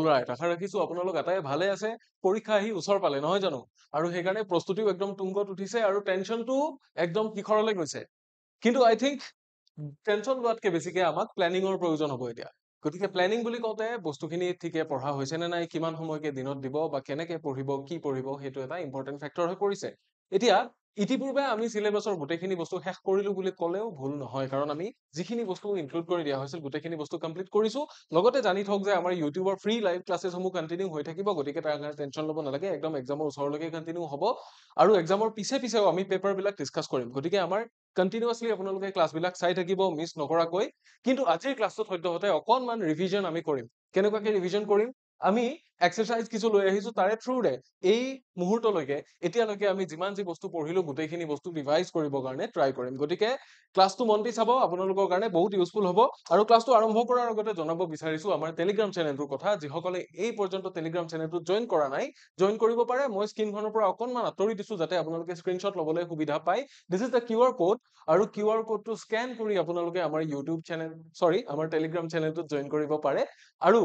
Alright আশা ৰাখিছো আপোনালোক এটাই ভালে আছে পৰীক্ষা আহি ওচৰ পালে নহয় জানো আৰু সেইকাৰণে প্ৰস্তুতিও একদম তুংগত উঠিছে আৰু টেনচনটো একদম শিখৰলৈ গৈছে কিন্তু আই থিংক টেনচন লোৱাতকে বেছিকে আমাক প্লেনিঙৰ প্ৰয়োজন হ'ব এতিয়া গতিকে প্লেনিং বুলি কওঁতে বস্তুখিনি ঠিকে পঢ়া হৈছে নে নাই কিমান সময়কে দিনত দিব বা কেনেকে পঢ়িব কি পঢ়িব সেইটো এটা ইম্পৰ্টেণ্ট ফেক্টৰ হৈ পৰিছে এতিয়া ইতিপূৰ্বে আমি সিলেবাছৰ গোটেইখিনি বস্তু শেষ কৰিলো বুলি ক'লেও ভুল নহয় কাৰণ আমি যিখিনি বস্তু ইনক্লুড কৰি দিয়া হৈছিল গোটেইখিনি বস্তু কমপ্লিট কৰিছো লগতে জানি থওক যে আমাৰ ইউটিউবৰ ফ্ৰী লাইভ ক্লাছেছসমূহ কণ্টিনিউ হৈ থাকিব গতিকে তাৰ কাৰণে টেনচন ল'ব নালাগে একদম এক্সামৰ ওচৰলৈকে কণ্টিনিউ হ'ব আৰু এক্সামৰ পিছেও আমি পেপাৰবিলাক ডিছকাছ কৰিম গতিকে আমাৰ কণ্টিনিউৱাছলি আপোনালোকে ক্লাছবিলাক চাই থাকিব মিছ নকৰাকৈ কিন্তু আজিৰ ক্লাছটোত সদ্যহতে অকণমান ৰিভিজন আমি কৰিম কেনেকুৱাকে ৰিভিজন কৰিম আমি এক্সাৰচাইজ কিছু লৈ আহিছো তাৰে থ্ৰুৰে এই মুহূৰ্তলৈকে এতিয়ালৈকে আমি যিমান যি বস্তু পঢ়িলো গোটেইখিনি বস্তু ৰিভাইজ কৰিবৰ কাৰণে ট্ৰাই কৰিম গতিকে ক্লাছটো মন দি চাব আপোনালোকৰ কাৰণে বহুত ইউজফুল হ'ব আৰু ক্লাছটো আৰম্ভ কৰাৰ আগতে জনাব বিচাৰিছো আমাৰ টেলিগ্ৰাম চেনেলটোৰ কথা যিসকলে এই পৰ্যন্ত টেলিগ্ৰাম চেনেলটোত জইন কৰা নাই জইন কৰিব পাৰে মই স্ক্ৰীনখনৰ পৰা অকণমান আঁতৰি দিছো যাতে আপোনালোকে স্ক্ৰীনশ্বট ল'বলৈ সুবিধা পায় this is the QR code আৰু কিউআৰ কোডটো স্কেন কৰি আপোনালোকে আমাৰ ইউটিউব চেনেল আমাৰ টেলিগ্ৰাম চেনেলটোত জইন কৰিব পাৰে আৰু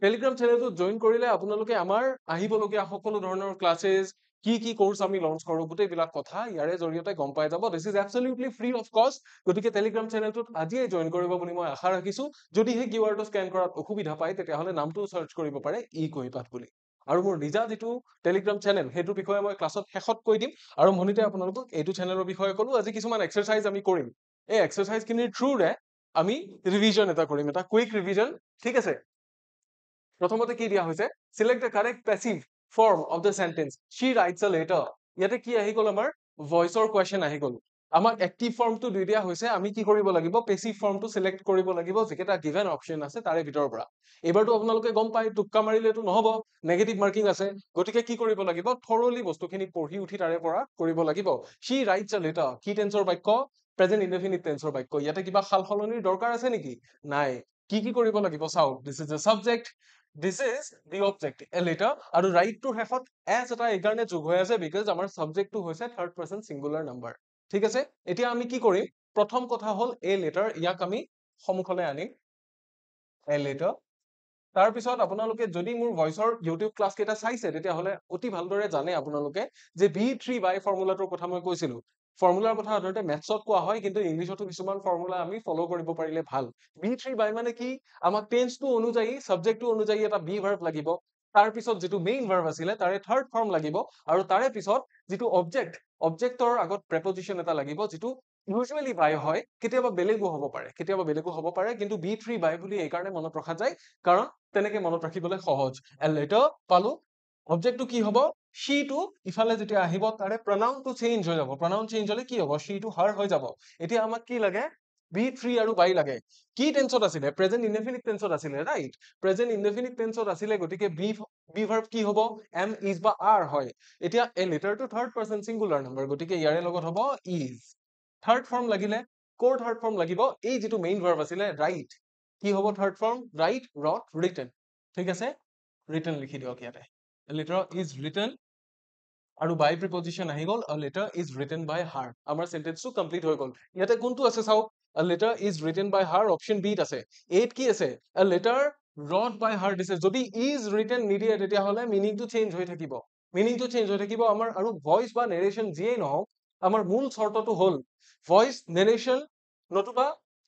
টেলিগ্ৰাম চেনেলটোত জইন কৰিলে আপোনালোকে আমাৰ আহিবলগীয়া সকলো ধৰণৰ ক্লাছেছ কি কোৰ্স আমি লঞ্চ কৰো গোটেইবিলাক কথা ইয়াৰে জৰিয়তে গম পাই যাব দিছ ইজ এবছলিউটলি ফ্ৰী অফ কষ্ট গতিকে টেলিগ্ৰাম চেনেলটোত আজিয়ে জইন কৰিব বুলি মই আশা ৰাখিছো যদি সেই কিউআৰটো স্কেন কৰাত অসুবিধা পায় তেতিয়াহ'লে নামটো সাৰ্চ কৰিব পাৰে ই কৈপাত বুলি আৰু মোৰ নিজা যিটো টেলিগ্ৰাম চেনেল সেইটোৰ বিষয়ে মই ক্লাছত শেষত কৈ দিম আৰু মনিতে আপোনালোকক এইটো চেনেলৰ বিষয়ে ক'লো আজি কিছুমান এক্সাৰচাইজ আমি কৰিম এই এক্সাৰচাইজখিনিৰ থ্ৰুৰে আমি ৰিভিজন এটা কৰিম এটা কুইক ৰিভিজন ঠিক আছে প্ৰথমতে কি দিয়া হৈছে select the correct passive form of the sentence she writes a letter ইয়াতে কি আহি গ'ল আমাৰ ভয়েসৰ কোৱেশ্চন আহি গ'ল আমাক এক্টিভ ফৰ্মটো দি দিয়া হৈছে আমি কি কৰিব লাগিব পেসিভ ফৰ্মটো সিলেক্ট কৰিব লাগিব যেকেটা গিভেন অপচন আছে তাৰে ভিতৰৰ পৰা এবাৰটো আপোনালোকে গম পায় টুক্কা মাৰিলেতো নহব নেগেটিভ মাৰ্কিং আছে গতিকে কি কৰিব লাগিব থৰলি বস্তুখিনি পঢ়ি উঠি তাৰে পৰা কৰিব লাগিব शी ৰাইটস আ লেটাৰ কি টেন্সৰ বাক্য প্ৰেজেন্ট ইনডেফিনিট টেন্সৰ বাক্য ইয়াতে কিবা সালসলনিৰ দৰকাৰ আছে নেকি নাই কি কৰিব লাগিব চাও this is the subject This is the object, a letter আৰু right to শেষত as এটা এইকাৰণে যোগ হৈ আছে because আমাৰ subject টো হৈছে third person singular number ঠিক আছে এতিয়া আমি কি কৰিম প্ৰথম কথা হ'ল a letter ইয়াক আমি সমুখলৈ আনিম a letter তাৰ পিছত আপোনালোকে যদি মোৰ ভয়েসৰ ইউটিউব ক্লাছ কেইটা চাইছে তেতিয়াহ'লে অতি ভালদৰে জানে আপোনালোকে যে v3by ফৰ্মুলাটোৰ কথা মই কৈছিলো ফৰ্মুলাৰ কথা সাধাৰণতে মেথছত কোৱা হয় কিন্তু ইংলিছতো কিছুমান ফৰ্মুলা আমি ফলো কৰিব পাৰিলে ভাল v3by মানে কি আমাক টেন্সটো অনুযায়ী সাবজেক্টটো অনুযায়ী এটা বি ভাৰ্ব লাগিব তাৰ পিছত যেটো মেইন ভাৰ্ব আছিলে তাৰে থাৰ্ড ফৰ্ম লাগিব আৰু তাৰে পিছত যেটো অবজেক্টৰ আগত প্ৰেপজিশন এটা লাগিব যেটো ইউজুৱেলি বাই হয় কেতিয়াবা বেলেগো হ'ব পাৰে কিন্তু v3by বুলি এই কাৰণে মনত ৰখা যায় কাৰণ তেনেকে মনত ৰাখিবলৈ সহজ a letter পালো অবজেক্টটো কি হ'ব she টো ইফালে যেতিয়া আহিব তাৰে pronoun টো চেঞ্জ হৈ যাব pronoun চেঞ্জ হলে কি হ'ব she টো her হৈ যাব এতিয়া আমাক কি লাগে v3 আৰু by লাগে কি টেন্সত আছিলে প্ৰেজেন্ট ইনডেফিনিট টেন্সত আছিলে ৰাইট প্ৰেজেন্ট ইনডেফিনিট টেন্সত আছিলে গতিকে বি ভাৰ্ব কি হ'ব am is বা are হয় এতিয়া a letter টো থাৰ্ড পাৰসন সিঙ্গুলাৰ নাম্বাৰ গতিকে ইয়াৰে লগত হ'ব is থাৰ্ড ফৰ্ম লাগিলে কোৰ থাৰ্ড ফৰ্ম লাগিব এই যেটো মেইন ভাৰ্ব আছিলে ৰাইট কি হ'ব থাৰ্ড ফৰ্ম ৰাইট ৰট ৰিটেন ঠিক আছে ৰিটেন লিখি দিয়ক ইয়াতে a letter is written আৰু by preposition আহি গ'ল a letter is written by her আমাৰ সেন্টেন্সটো কমপ্লিট হৈ গ'ল ইয়াতে কোনটো আছে চাওক a letter is written by her option B ত আছে এত কি আছে a letter wrote by her দিছে যদি is written নিদিয়ে তেতিয়াহ'লে মিনিংটো চেঞ্জ হৈ থাকিব আমাৰ আৰু ভয়েস বা নেৰেশন যিয়ে নহওক আমাৰ মূল শৰ্তটো হ'ল ভয়েস নেৰেশন নতুবা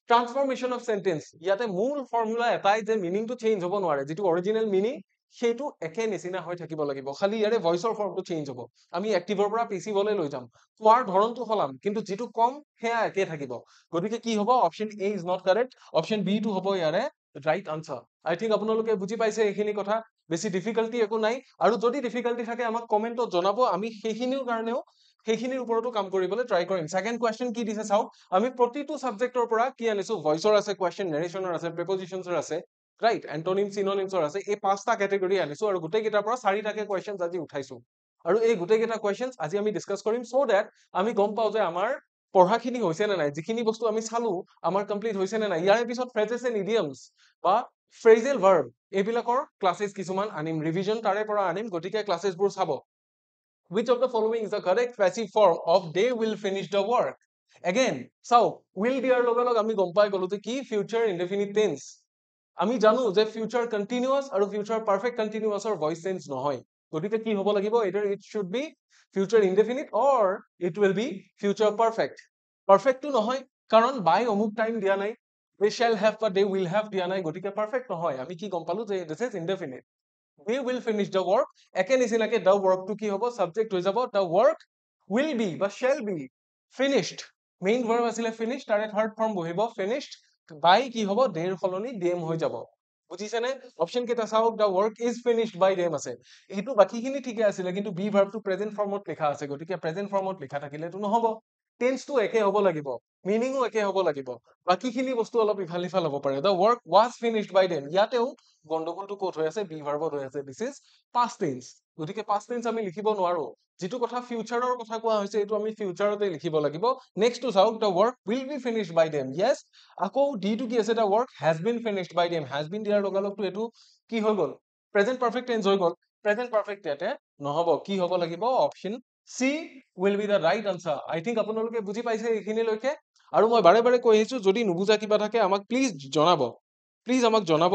ট্ৰান্সফৰমেশন অফ সেন্টেন্স ইয়াতে মূল ফৰ্মুলা এটাই যে মিনিংটো চেঞ্জ হ'ব নোৱাৰে যেটো অৰিজিনেল মিনিং সেইটো একে নিচিনা হৈ থাকিব লাগিব খালি ইয়াৰে ভয়েসৰ ফৰ্মটো চেঞ্জ হ'ব আমি এক্টিভৰ পৰা পেসিভলৈ লৈ যাম কোৱাৰ ধৰণটো সলাম কিন্তু যেটো কম হেয়া একে থাকিব গতিকে কি হ'ব option A is not correct option B টো হ'ব ইয়াৰে ৰাইট আনসাৰ আই থিংক আপোনালোকে বুজি পাইছে এইখিনি কথা বেছি ডিফিকাল্টি একো নাই আৰু যদি ডিফিকাল্টি থাকে আমাক কমেন্টত জনাব আমি সেইখিনিৰ ওপৰতো কাম কৰিবলৈ ট্ৰাই কৰিম সেকেন্ড কোৱেশ্চন কি দিছে চাওক আমি প্ৰতিটো সাবজেক্টৰ পৰা কি আনিছো ভয়েসৰ আছে কোৱেশ্চন নেৰেশনৰ আছে প্ৰিপজিশনছৰ আছে ৰাইট এন্টোনিম সিনোনিমছৰ আছে এই পাঁচটা ক্যাটেগৰি আনিছো আৰু গোটেই কেইটাৰ পৰা চাৰিটাকে কোৱেশ্চনছ আজি উঠাইছো আৰু এই গোটেই কেইটা কোৱেশ্চনছ আজি আমি ডিসকাস কৰিম সো দ্যাট আমি গম পাও যে আমাৰ পঢ়াখিনি হৈছে নে নাই যিখিনি বস্তু আমি চালো আমাৰ কমপ্লিট হৈছে নে নাই ইয়াৰ পিছত ফ্ৰেজেছ এণ্ড ইডিয়মছ বা ফ্ৰেজেল ভাৰ্ব এইবিলাকৰ ক্লাसेছ কিছুমান আনিম ৰিভিজন তাৰে পৰা আনিম গতিকে ক্লাছেছবোৰ চাব which of the following is the correct passive form of they will finish the work again চাও will দিয়াৰ লগে লগে আমি গম পাই গলো যে কি future indefinite tense আমি জানো যে ফিউচাৰ কন্টিনিউয়াস আৰু ফিউচাৰ পাৰফেক্ট কন্টিনিউয়াসৰ ভইচ চেঞ্জ নহয় গতিকে কি হ'ব লাগিব either it should be future indefinite or it will be future perfect perfect to নহয় কাৰণ by অমুক টাইম দিয়া নাই they shall have বা they will have দিয়া নাই গতিকে perfect নহয় আমি কি গম পালো যে this is indefinite we will finish the work একে নিচিনাকে the work to কি হ'ব subject হৈ যাব the work will be বা shall be finished main verb আছিলে finished তাৰে third form বহিব finished by কি হ'ব দেৰ সলনি them হৈ যাব বুজিছে নে অপচন কেইটা চাওক the work is finished by them আছে এইটো বাকিখিনি ঠিকে আছিলে কিন্তু be verb টো present formত লিখা আছে গতিকে present formত লিখা থাকিলেতো নহব tense টো একে হ'ব লাগিব মিনিংও একে হ'ব লাগিব বাকিখিনি বস্তু অলপ ইফাল সিফাল হ'ব পাৰে the work was finished by them ইয়াতেও গণ্ডগোলটো ক'ত হৈ আছে be verbত হৈ আছে this is past tense গতিকে past tense আমি লিখিব নোৱাৰো যেটো কথা ফিউচাৰৰ কথা কোৱা হৈছে এটো আমি ফিউচাৰতে লিখিব লাগিব নেক্সট টু চাওক the work will be finished by them yes আকৌ d টো কি আছে the work has been finished by them has been দিয়াৰ লগালগটো এটো কি হৈ গল প্ৰেজেন্ট পাৰফেক্ট টেন্স হৈ গল প্ৰেজেন্ট পাৰফেক্ট ইয়াতে নহব কি হ'ব লাগিব option C will be the right answer I think আপোনালোকে বুজি পাইছে এইখিনিলৈকে আৰু মই বাৰে বাৰে কৈ আহিছো যদি নুবুজা কিবা থাকে আমাক প্লিজ জনাব প্লিজ আমাক জনাব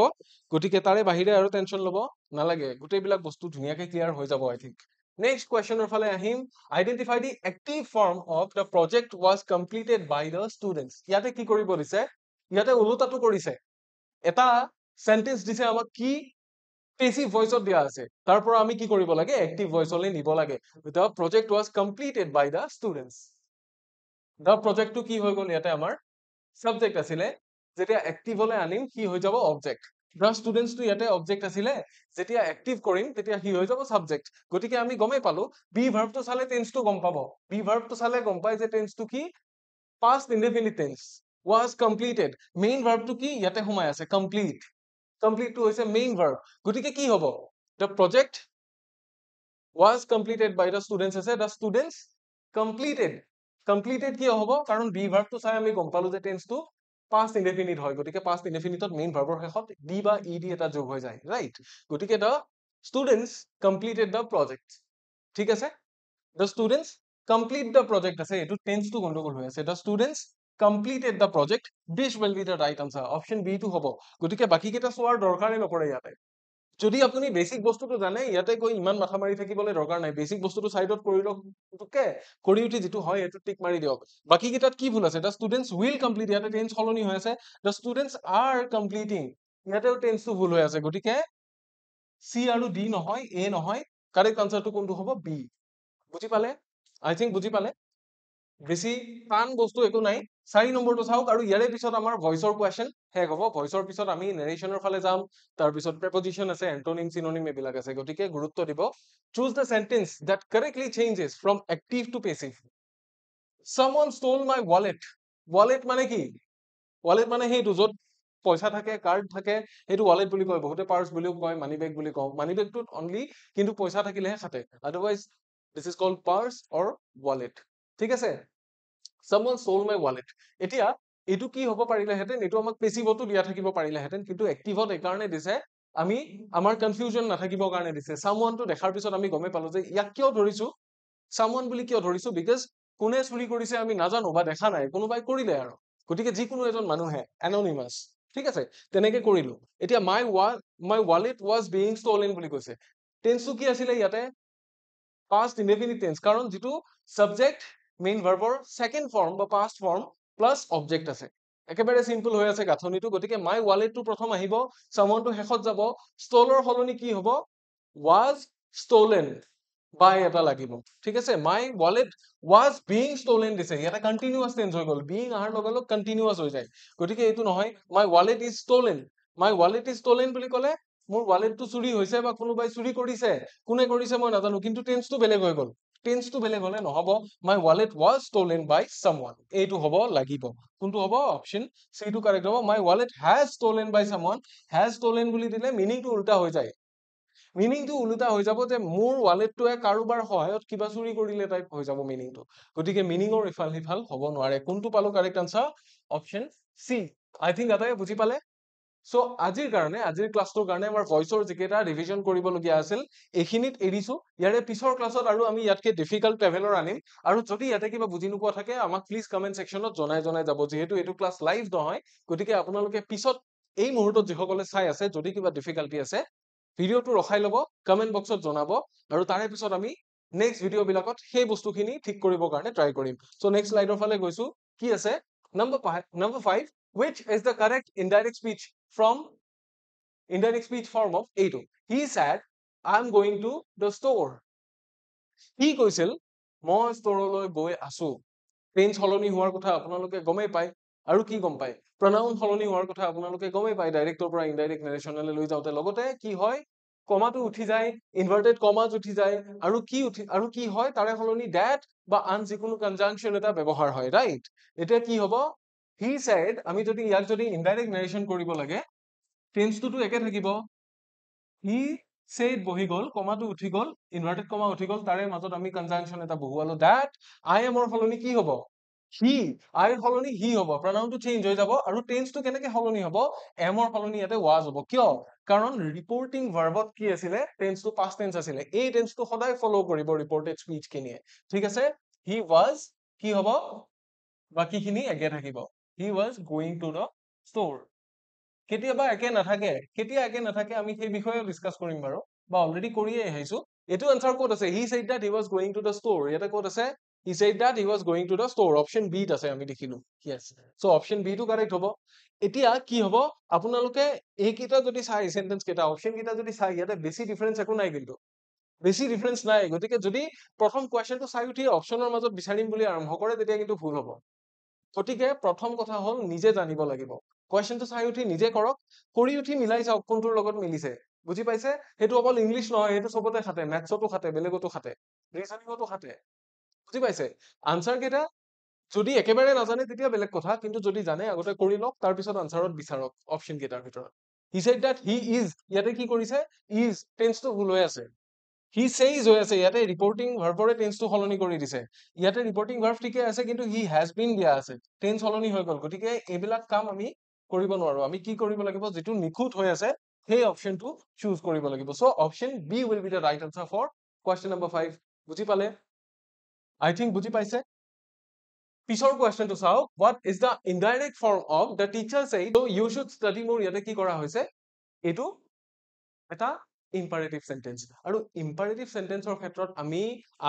গতিকে তাৰে বাহিৰে আৰু টেনচন ল'ব নালাগে গোটেইবিলাক বস্তু ধুনীয়াকৈ ক্লিয়াৰ হৈ যাব I think next questioner ফালে আহিম identify the active form of the project was completed by the students ইয়াতে কি কৰিব দিছে ইয়াতে উলুটাটো কৰিছে এটা সেন্টেন্স দিছে আমাক কি পেসিভ ভয়েসত দিয়া আছে তাৰ পৰা আমি কি কৰিব লাগে এক্টিভ ভয়েসলৈ নিব লাগে the project was completed by the students the project টো কি হৈ গল ইয়াতে আমাৰ সাবজেক্ট আছিলে যেতিয়া এক্টিভ হলে আনিম কি হৈ যাব অবজেক্ট the students টো ইয়াতে অবজেক্ট আছিলে যেতিয়া এক্টিভ কৰিম তেতিয়া কি হৈ যাব সাবজেক্ট গতিকে আমি গমেই পালো be verb টো চালে টেন্স টো গম পাব be verb টো চালে গম পায় যে টেন্স টো কি past indefinite tense was completed main verb টো কি ইয়াতে সোমাই আছে complete complete টো হৈছে main verb গতিকে কি হ'ব the project was completed by the students আছে the students completed কি হ'ব কাৰণ be verb টো চাই আমি গম পালো যে tense টো past indefinite হয় গতিকে past indefinite ত main verb ৰ শেষত d বা ed এটা যোগ হৈ যায় right গতিকে the students completed the project ঠিক আছে the students complete the project আছে এটো tense টো গন্ডগোল হৈ আছে the students completed the project this will be the right answer option b টো হ'ব গতিকে বাকি কেইটা চোৱাৰ দৰকাৰে নপৰে ইয়াতে যদি আপুনি বেসিক বস্তুটো জানে ইয়াতে গৈ ইমান মাথা মাৰি থাকিবলৈ দৰকাৰ নাই বেসিক বস্তুটো সাইডত কৰি লওক টুকে কৰি উঠি যেটো হয় এটো টিক মাৰি দিয়ক বাকি কিটাত কি ভুল আছে the students will complete ইয়াতে টেন্স সলনি হৈ আছে the students are completing ইয়াতেও টেন্স টো ভুল হৈ আছে গতিকে C আৰু D নহয় A নহয় কারেক্ট আনসারটো কোনটো হ'ব B বুজি পালে I think বুজি পালে বেছি টান বস্তু একো নাই 4 নম্বৰটো চাওক আৰু ইয়াৰে পিছত আমাৰ ভয়েসৰ কোৱেশ্চন হেক হ'ব ভয়েসৰ পিছত আমি নেৰেশনৰ ফালে যাম তাৰ পিছত প্ৰেপজিশন আছে এন্টোনিম সিনোনিম এবিলাক আছে গতিকে গুৰুত্ব দিব choose the sentence that correctly changes from active to passive someone stole my wallet wallet মানে কি wallet মানে হেইটো যত পইচা থাকে কাৰ্ড থাকে হেইটো wallet বুলি কয় বহুতে পাৰ্স বুলিও কয় মানি বেগ বুলি কয় মানি বেগটোত অনলি কিন্তু পইচা থাকিলেহে খাতে otherwise this is called purse or wallet ঠিক আছে someone stole my wallet এতিয়া এটো কি হ'ব পাৰিলে হেতেন এটো আমাক পেসিভটো দিয়া থাকিব পাৰিলে হেতেন কিন্তু এক্টিভত এই কাৰণে দিছে আমি আমাৰ কনফিউজন নাথাকিবৰ কাৰণে দিছে someone টো দেখাৰ পিছত আমি গমে পালো যে ইয়াক কিয় ধৰিছো someone বুলি কিয় ধৰিছো because কোনে চুৰি কৰিছে আমি নাজানো বা দেখা নাই কোনোবাই কৰিলে আৰু গতিকে যিকোনো এজন মানুহে anonymous ঠিক আছে তেনেকে কৰিলো এতিয়া my wallet was being stolen বুলি কৈছে টেন্স কি আছিল ইয়াতে past indefinite tense কাৰণ যেটো subject main verb or second form বা past form plus object আছে একেবাৰে সিম্পল হৈ আছে গাথনিটো গতিকে my wallet টো প্ৰথম আহিব someone টো শেষত যাব stoler হলনি কি হ'ব was stolen by এটা লাগিব ঠিক আছে my wallet was being stolen দিছে এটা কন্টিনিউয়াস টেন্স হৈ গল being আহাৰ লগালগ কন্টিনিউয়াস হৈ যায় গতিকে এইটো নহয় my wallet is stolen my wallet is stolen বুলি ক'লে মোৰ wallet টো চুৰি হৈছে বা কোনোবাই চুৰি কৰিছে কোনে কৰিছে মই নাজানো কিন্তু টেন্স টো বেলেগ হৈ গল টেন্স টো বেলেগ হলে নহব my wallet was stolen by someone এইটো হ'ব লাগিব কোনটো হ'ব অপচন সি টো কারেক্ট হ'ব my wallet has stolen by someone has stolen বুলি দিলে মিনিং টো উল্টা হৈ যায় মিনিং টো উল্টা হৈ যাব যে মোৰ ওয়ালেট টোৱে কাৰোবাৰ সহায়ত কিবা চুৰি কৰিলে টাইপ হৈ যাব মিনিং টো গতিকে মিনিংৰ ইফাল সিফাল হ'ব নোৱাৰে কোনটো পালো কাৰেক্ট আনসাৰ অপচন সি আই থিংক আটাই বুজি পালে সো আজিৰ ক্লাছটোৰ কাৰণে আমাৰ ভয়েসৰ যিকেটা ৰিভিজন কৰিবলগীয়া আছিল এইখিনিত এৰিছো ইয়াৰে পিছৰ ক্লাছত আৰু আমি ইয়াতকে ডিফিকাল্ট ট্ৰেভেলাৰ আনিম আৰু যদি ইয়াতে কিবা বুজি নোপোৱা থাকে আমাক প্লিজ কমেন্ট সেকশনত জনাই যাব যেহেতু এইটো ক্লাছ লাইভ নহয় গতিকে আপোনালোকে পিছত এই মুহূৰ্তত যিসকলে চাই আছে যদি কিবা ডিফিকাল্টি আছে ভিডিঅ'টো ৰখাই ল'ব কমেণ্ট বক্সত জনাব আৰু তাৰে পিছত আমি নেক্সট ভিডিঅ' বিলাকত সেই বস্তুখিনি ঠিক কৰিবৰ কাৰণে ট্ৰাই কৰিম চ' নেক্সট স্লাইডৰ ফালে গৈছো কি আছে number 5 which is the correct indirect speech form of এইটো he said I'm going to the store কি কৈছিল মই ষ্টৰলৈ গৈ আছো টেন্স সলনি হোৱাৰ কথা আপোনালোকে গমেই পায় আৰু কি গম পায় pronoun সলনি হোৱাৰ কথা আপোনালোকে গমেই পায় ডাইৰেক্টৰ পৰা ইনডাইৰেক্ট নাৰেশ্যনলৈ লৈ যাওঁতে লগতে কি হয় কমাটো উঠি যায় ইনভাৰ্টেড কমাজ উঠি যায় আৰু কি হয় তাৰে সলনি that বা আন যিকোনো কনজাংচন এটা ব্যৱহাৰ হয় ৰাইট এতিয়া কি হ'ব he said আমি যদি ইয়াক যদি ইনডাইৰেক্ট নাৰেশ্যন কৰিব লাগে টেন্সটোতো একে থাকিব he said বহি গল কমাটো উঠি গল ইনভাৰ্টেড কমা উঠি গল তাৰে মাজত আমি কনজাংচন এটা বহুৱালো that I am ৰ সলনি কি হ'ব he I ৰ সলনি he হ'ব pronounটো চেঞ্জ হৈ যাব আৰু টেন্সটো কেনেকে সলনি হ'ব am ৰ সলনি ইয়াতে was হ'ব কিয় কাৰণ ৰিপৰ্টিং ভাৰ্বত কি আছিলে টেন্সটো past tense আছিলে এই টেন্সটো সদায় ফলো কৰিব ৰিপৰ্টেড স্পিচ খিনিয়ে ঠিক আছে he was কি হ'ব বাকিখিনি একে থাকিব he was going to the store কেতিয়াবা একে নাথাকে কেতিয়া একে নাথাকে আমি সেই বিষয়ে ডিসকাস কৰিম বাৰু বা অলৰেডি কৰিয়ে আহিছো এটো আনসাৰ কোড আছে he said that he was going to the store ইয়াতে কোড আছে he said that he was going to the store option B ত আছে আমি দেখিলো yes সো অপশন বি টো কাৰেক্ট হ'ব এতিয়া কি হ'ব আপোনালোকে এই কিটা যদি চাই সেন্টেন্স কিটা অপশন কিটা যদি চাই ইয়াতে বেছি ডিফাৰেন্স একো নাই কিন্তু বেছি ডিফাৰেন্স নাই গতিকে যদি প্ৰথম কোৱেশ্চনটো চাই উঠি অপশনৰ মাজত বিচাৰিম বুলি আৰম্ভ কৰে তেতিয়া কিন্তু ভুল হ'ব গতিকে প্ৰথম কথা হ'ল নিজে জানিব লাগিব কোৱেশ্চনটো চাই উঠি নিজে কৰক কৰি উঠি মিলাই চাওক কোনটোৰ লগত মিলিছে বুজি পাইছে হেতু অকল ইংলিশ নহয় হেতু সবতে খাতে ম্যাথছতো খাতে বেলেগতো খাতে ৰিজনিংতো খাতে বুজি পাইছে আনসাৰ কেটা যদি একেবাৰে নাজানে তেতিয়া বেলেগ কথা কিন্তু যদি জানে আগতে কৰি লওক তাৰ পিছত আনসাৰত বিচাৰক অপশন কেটাৰ ভিতৰত he said that he is ইয়াতে কি কৰিছে is টেন্সটো ভুল হৈ আছে he says হৈ আছে ইয়াতে ৰিপৰ্টিং ভাৰ্বৰে টেন্সটো সলনি কৰি দিছে ইয়াতে ৰিপৰ্টিং ভাৰ্ব ঠিকে আছে কিন্তু he has been দিয়া আছে টেন্স সলনি হৈ গল গতিকে এইবিলাক কাম আমি কৰিব নোৱাৰো আমি কি কৰিব লাগিব যেটো নিখুত হৈ আছে সেই অপশনটো চুজ কৰিব লাগিব so option B will be the right answer for question number 5 বুজি পালে I think বুজি পাইছে পিছৰ কোৱেশ্চনটো চাও what is the indirect form of the teacher said so you should study more ইয়াতে কি কৰা হৈছে এটো এটা imperative sentence আৰু imperative sentenceৰ ক্ষেত্ৰত আমি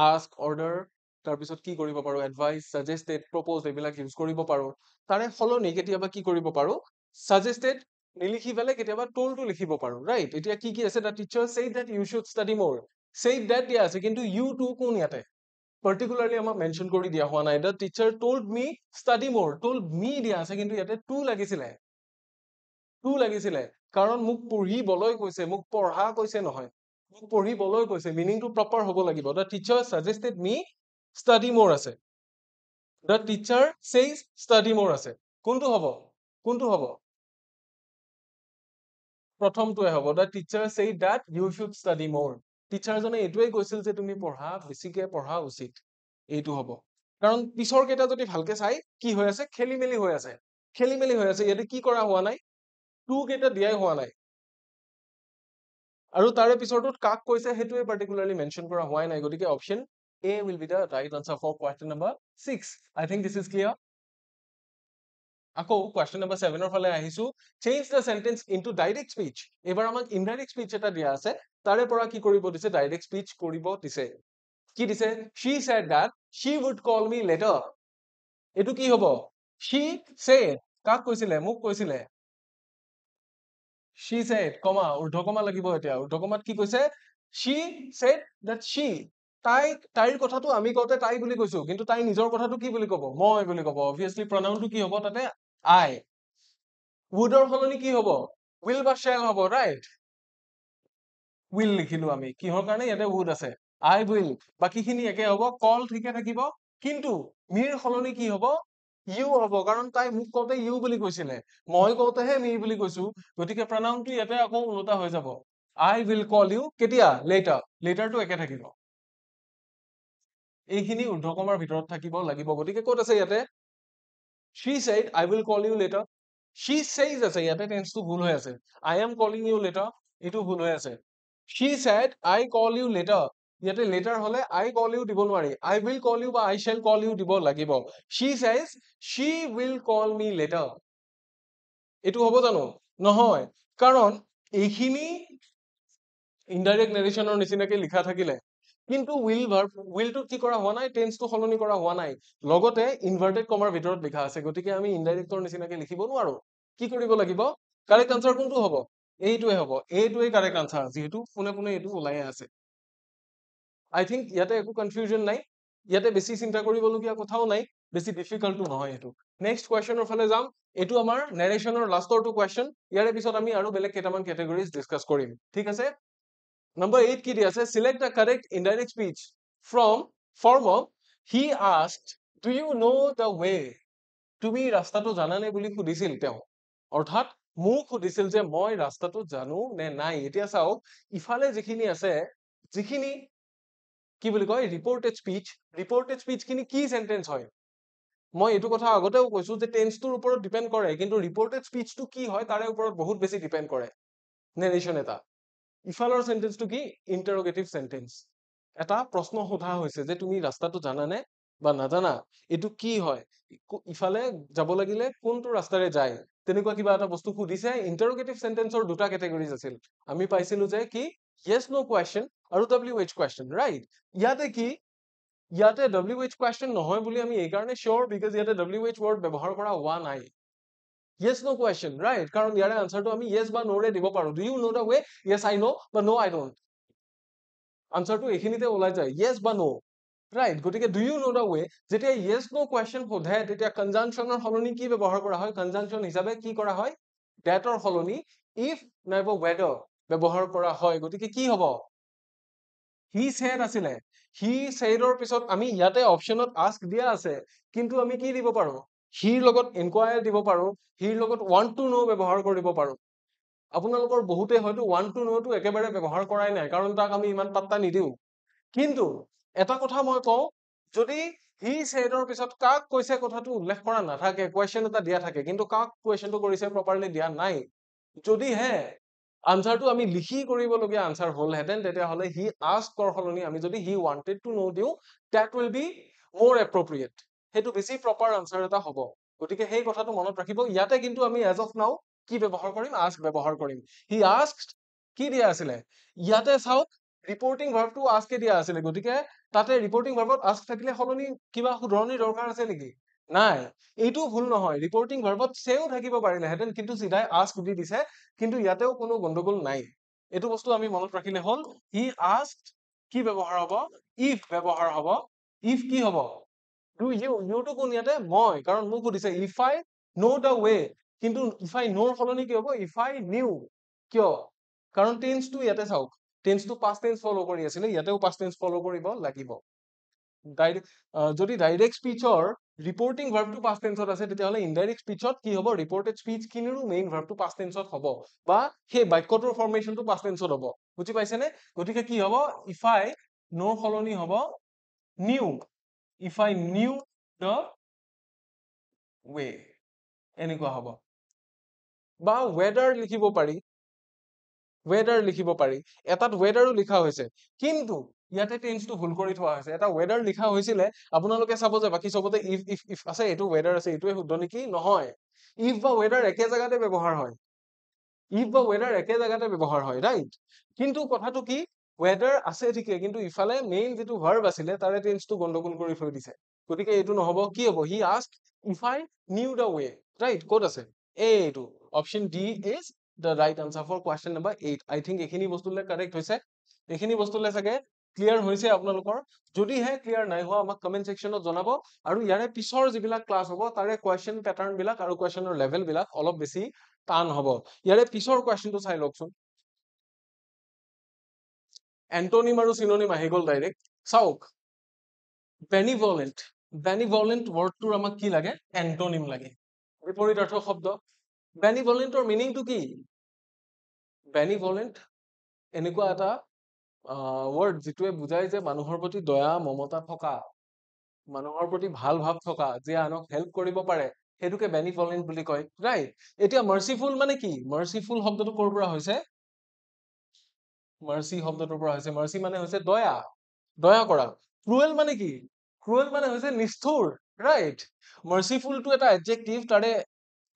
ask order তাৰ পিছত কি কৰিব পাৰো advice suggested propose এইবিলাক ইউজ কৰিব পাৰো তাৰে সলনি কেতিয়াবা কি কৰিব পাৰো suggested নিলিখি পেলে কেতিয়াবা told to লিখিব পাৰো right এতিয়া কি কি আছে the teacher said that you should study more said that দিয়া আছে কিন্তু you to কোন ইয়াতে particularly আমাক মেনশন কৰি দিয়া হোৱা নাই the teacher told me study more told me দিয়া আছে কিন্তু ইয়াতে to লাগিছিলে কাৰণ মোক পঢ়িবলৈ কৈছে মোক পঢ়া কৈছে নহয় মোক পঢ়িবলৈ কৈছে মিনিংটো প্ৰপাৰ হ'ব লাগিব the teacher suggested me study more আছে the teacher says study more আছে কোনটো হ'ব প্ৰথমটোৱে হ'ব the teacher said that you should study more teacher জনে এটোৱে কৈছিল যে তুমি পঢ়া বেছিকে পঢ়া উচিত এইটো হ'ব কাৰণ পিছৰ কেটা যদি ভালকে চাই কি হৈ আছে খেলিমেলি হৈ আছে ইয়াতে কি কৰা হোৱা নাই টু কেটা দিয়াই হোৱা নাই আৰু তাৰে পিছৰটোত কাক কৈছে হেতুৱে পাৰ্টিকুলাৰলি মেনশন কৰা হোৱাই নাই গতিকে option A will be the right answer for question number 6 I think this is clear আকৌ question number 7 ৰ ফালে আহিছো change the sentence into direct speech এবাৰ আমাক indirect speech এটা দিয়া আছে তাৰে পৰা কি কৰিব দিছে direct speech কৰিব দিছে কি দিছে she said that she would call me later এটো কি হ'ব she said কাক কৈছিলে মোক কৈছিলে she said কমা ঊৰ্ধ্বকমা লাগিব এতিয়া ঊৰ্ধ্বকমাত কি কৈছে she said that she তাইৰ কথাটো আমি কওঁতে তাই বুলি কৈছো কিন্তু তাই নিজৰ কথাটো কি বুলি ক'ব মই বুলি ক'ব obviously pronounটো কি হ'ব তাতে I would ৰ সলনি কি হ'ব will বা shall হ'ব right will লিখিলো আমি কিহৰ কাৰণে ইয়াতে would আছে I will বাকিখিনি একে হ'ব call ঠিকে থাকিব কিন্তু মিৰ সলনি কি হ'ব you হ'ব কাৰণ তাই মোক কওঁতে you বুলি কৈছিলে মই কওঁতেহে me বুলি কৈছো গতিকে pronounটো ইয়াতে আকৌ উল্টা হৈ যাব I will call you কেতিয়া later টো একে থাকিব এইখিনি ঊৰ্ধ্বকমাৰ ভিতৰত থাকিব লাগিব গতিকে ক'ত আছে ইয়াতে she said I will call you later she says আছে ইয়াতে টেন্সটো ভুল হৈ আছে I am calling you later এটো ভুল হৈ আছে she said I call you later ইয়াতে later হলে I call you দিব নোৱাৰি I will call you বা I shall call you দিব লাগিব she says she will call me later এইটো হ'ব জানো নহয় কাৰণ এইখিনি ইনডাইৰেক্ট নেৰেশ্যনৰ নিচিনাকে লিখা থাকিলে কিন্তু উইলটো কি কৰা হোৱা নাই টেন্সটো সলনি কৰা হোৱা নাই লগতে ইনভাৰ্টেড কমাৰ ভিতৰত লিখা আছে গতিকে আমি ইনডাইৰেক্টৰ নিচিনাকে লিখিব নোৱাৰো কি কৰিব লাগিব কাৰেক্ট আনসাৰ কোনটো হ'ব এইটোৱে হ'ব এইটোৱে কাৰেক্ট আনসাৰ যিহেতু পোনে পোনে এইটো ওলাইয়ে আছে আই থিংক ইয়াতে একো কনফিউজন নাই ইয়াতে বেছি চিন্তা কৰিবলগীয়া কথাও নাই বেছি ডিফিকাল্টো নহয় এইটো নেক্সট কুৱেশ্যনৰ ফালে যাম এইটো আমাৰ নেৰেশ্যনৰ লাষ্টৰটো কুৱেশ্যন ইয়াৰে পিছত আমি আৰু বেলেগ কেইটামান কেটেগৰিজ ডিছকাছ কৰিম ঠিক আছে Number 8 কি দি আছে select the correct indirect speech from form of he asked do you know the way তুমি ৰাস্তাটো জানানে বুলি সুধিছিল তেওঁ অৰ্থাৎ মোক সুধিছিল যে মই ৰাস্তাটো জানো নে নাই এতিয়া চাওক ইফালে যিখিনি আছে যিখিনি কি বুলি কয় ৰিপৰ্টেড স্পীচ খিনি কি সেন্টেন্স হয় মই এইটো কথা আগতেও কৈছো যে টেন্সটোৰ ওপৰত ডিপেন্ড কৰে কিন্তু ৰিপৰ্টেড স্পীচটো কি হয় তাৰে ওপৰত বহুত বেছি ডিপেন্ড কৰে নেৰেশ্যন এটা ইফালৰ সেন্টেন্সটো কি ইন্টাৰোগেটিভ সেন্টেন্স এটা প্ৰশ্ন সোধা হৈছে যে তুমি ৰাস্তাটো জানানে বা নাজানা এইটো কি হয় ইফালে যাব লাগিলে কোনটো ৰাস্তাৰে যায় তেনেকুৱা কিবা এটা বস্তু সুধিছে ইন্টাৰোগেটিভ সেন্টেন্সৰ দুটা কেটেগৰিজ আছিল আমি পাইছিলো যে কি yes no question আৰু wh question ৰাইট ইয়াতে কি ইয়াতে wh question নহয় বুলি আমি এই কাৰণে sure because ইয়াতে wh word ব্যৱহাৰ কৰা হোৱা নাই yes no question right কাৰণ ইয়াৰে আনসাৰটো আমি yes বা no ৰে দিব পাৰো do you know the way yes I know but no I don't আনসাৰটো এইখিনিতে ওলাই যায় yes বা no right গতিকে do you know the way যেতিয়া yes no question সোধে তেতিয়া কনজাংচনৰ সলনি কি ব্যৱহাৰ কৰা হয় কনজাংচন হিচাপে কি কৰা হয় that ৰ সলনি if নাইবা whether ব্যৱহাৰ কৰা হয় গতিকে কি হ'ব he said আছিলে he said ৰ পিছত আমি ইয়াতে অপচনত ask দিয়া আছে কিন্তু আমি কি দিব পাৰো he লগত inquire দিব পাৰো he লগত want to know ব্যৱহাৰ কৰিব পাৰো আপোনালোকৰ বহুতে হয়তো want to know টো একেবাৰে ব্যৱহাৰ কৰাই নাই কাৰণ তাক আমি ইমান পাত্তা নিদিও কিন্তু এটা কথা মই কওঁ যদি he said ৰ পিছত কাক কৈছে কথাটো উল্লেখ কৰা নাথাকে কোৱেশ্চন এটা দিয়া থাকে কিন্তু কাক কোৱেশ্চনটো কৰিছে প্ৰপাৰলি দিয়া নাই যদি হে আনসাৰটো আমি লিখি কৰিবলগীয়া আনসাৰ হলহেঁতেন তেতিয়াহ'লে he asked ৰ সলনি আমি যদি he wanted to know দিও that will be more appropriate সেইটো বেছি প্ৰপাৰ আনসাৰ এটা হ'ব গতিকে সেই কথাটো মনত ৰাখিব ইয়াতে কিন্তু আমি as of now কি ব্যৱহাৰ কৰিম ask ব্যৱহাৰ কৰিম he asked কি দিয়া আছিলে ইয়াতে চাওক ৰিপৰ্টিং ভাৰ্বটো ask এ দিয়া আছিলে গতিকে তাতে ৰিপৰ্টিং ভাৰ্বত ask থাকিলে সলনি কিবা শুধৰণি দৰকাৰ আছে নেকি নাই এইটো ভুল নহয় ৰিপৰ্টিং ভাৰ্বত সেও থাকিব পাৰিলেহেঁতেন কিন্তু চিধাই ask দি দিছে কিন্তু ইয়াতেও কোনো গণ্ডগোল নাই এইটো বস্তু আমি মনত ৰাখিলে হ'ল he asked কি ব্যৱহাৰ হ'ব if ব্যৱহাৰ হ'ব if কি হ'ব do you টো কোন ইয়াতে মই কাৰণ মোক সুধিছে if I know the way কিন্তু if I know সলনি কি হ'ব if I knew কিয় কাৰণ টেন্সটো ইয়াতে চাওক টেন্সটো past tense ফলো কৰি আছিলে ইয়াতেও past tense ফলো কৰিব লাগিব যদি ডাইৰেক্ট স্পীচৰ ৰিপৰ্টিং ভাৰ্বটো past tenseত আছে তেতিয়াহ'লে ইনডাইৰেক্ট স্পীচত কি হ'ব ৰিপৰ্টেড স্পীচ খিনিৰো মেইন ভাৰ্বটো past tenseত হ'ব বা সেই বাক্যটোৰ ফৰ্মেশনটো past tenseত হ'ব বুজি পাইছেনে গতিকে কি হ'ব if I know সলনি হ'ব knew if I knew the way এনেকুৱা হ'ব বা whether লিখিব পাৰি এটাত weatherও লিখা হৈছে কিন্তু ইয়াতে টেন্সটো ভুল কৰি থোৱা হৈছে এটা weather লিখা হৈছিলে আপোনালোকে চাব যে বাকি চবতে if আছে এইটো weather আছে এইটোৱে শুদ্ধ নেকি নহয় if বা weather একে জাগাতে ব্যৱহাৰ হয় if বা weather একে জাগাতে ব্যৱহাৰ হয় ৰাইট কিন্তু কথাটো কি weather আছে ঠিকে কিন্তু ইফালে মেইন যেটো verb আছিলে তাৰে টেন্সটো গণ্ডগোল কৰি থৈ দিছে গতিকে এইটো নহব কি হ'ব he asked if I knew the way right ক'ত আছে এইটো option D is the right answer for question number 8 I think এইখিনি বস্তুলে কাৰেক্ট হৈছে এইখিনি বস্তুলে চাগে ক্লিয়াৰ হৈছে আপোনালোকৰ যদিহে ক্লিয়াৰ নাই হোৱা আমাক কমেন্ট সেকশনত জনাব আৰু ইয়াৰে পিছৰ যিবিলাক ক্লাস হ'ব তাৰে কোৱেশ্চন প্যাটাৰ্ন বিলাক আৰু কোৱেশ্চনৰ লেভেল বিলাক অলপ বেছি টান হ'ব ইয়াৰে পিছৰ কোৱেশ্চনটো চাই লওকচোন এন্টোনিম আৰু সিনোনিম আহি গ'ল ডাইৰেক্ট চাওক বেনিভলেন্ট ওয়াৰ্ডটোৰ আমাক কি লাগে এন্টোনিম লাগে বিপৰীতাৰ্থ শব্দ বেনিভলেন্টৰ মিনিংটো কি বেনিভলেন্ট এনেকুৱা এটা ওয়াৰ্ড যেটোৱে বুজায় যে মানুহৰ প্ৰতি দয়া মমতা থকা মানুহৰ প্ৰতি ভাল ভাৱ থকা যে আনক হেল্প কৰিব পাৰে হেতুকে বেনিভলেন্ট বুলি কয় ৰাইট এতিয়া মাৰ্সিফুল মানে কি মাৰ্সিফুল শব্দটো কৰ পৰা হৈছে মাৰ্সি শব্দটোৰ পৰা হৈছে মাৰ্সি মানে হৈছে দয়া কৰা ক্ৰুৱেল মানে কি ক্ৰুৱেল মানে হৈছে নিষ্ঠুৰ ৰাইট মাৰ্সিফুল টো এটা এডজেক্টিভ তাৰে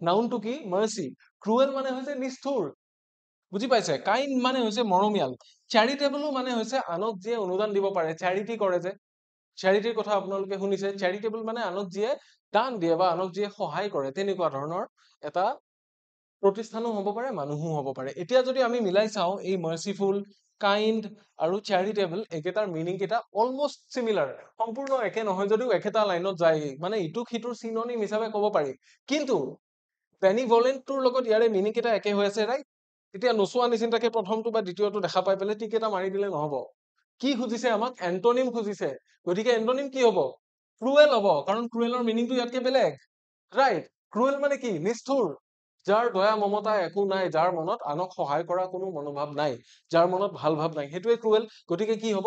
নাউনটো কি মাৰ্চি ক্ৰুৱেল মানে হৈছে নিষ্ঠুৰ বুজি পাইছে কাইণ্ড মানে হৈছে মৰমীয়াল চেৰিটেবলো মানে হৈছে আনক যিয়ে অনুদান দিব পাৰে চেৰিটি কৰে যে চেৰিটিৰ কথা আপোনালোকে শুনিছে চেৰিটেবল মানে আনক যিয়ে দান দিয়ে বা আনক যিয়ে সহায় কৰে তেনেকুৱা ধৰণৰ এটা প্ৰতিষ্ঠানো হ'ব পাৰে মানুহো হ'ব পাৰে এতিয়া যদি আমি মিলাই চাওঁ এই মাৰ্চিফুল কাইণ্ড আৰু চেৰিটেবল একেটাৰ মিনিং কেইটা অলমোষ্ট সিমিলাৰ সম্পূৰ্ণ একে নহয় যদিও একেটা লাইনত যায় মানে ইটোক সিটোৰ চিননিম হিচাপে ক'ব পাৰি কিন্তু বেনিভলেণ্টটোৰ লগত ইয়াৰে মিনিং কেইটা একে হৈ আছে ৰাইট এতিয়া নোচোৱা নিচিন্তাকে প্ৰথমটো বা দ্বিতীয়টো দেখা পাই পেলাই টিক এটা মাৰি দিলে নহব কি খুজিছে আমাক এন্টনিম খুজিছে গতিকে এন্টনিম কি হ'ব ক্ৰুৱেল হ'ব কাৰণ ক্ৰুৱেলৰ মিনিংটো ইয়াতকে বেলেগ ৰাইট ক্ৰুৱেল মানে কি নিষ্ঠুৰ যাৰ দয়া মমতা একো নাই যাৰ মনত আনক সহায় কৰা কোনো মনোভাৱ নাই যাৰ মনত ভাল ভাৱ নাই সেইটোৱে ক্ৰুৱেল গতিকে কি হ'ব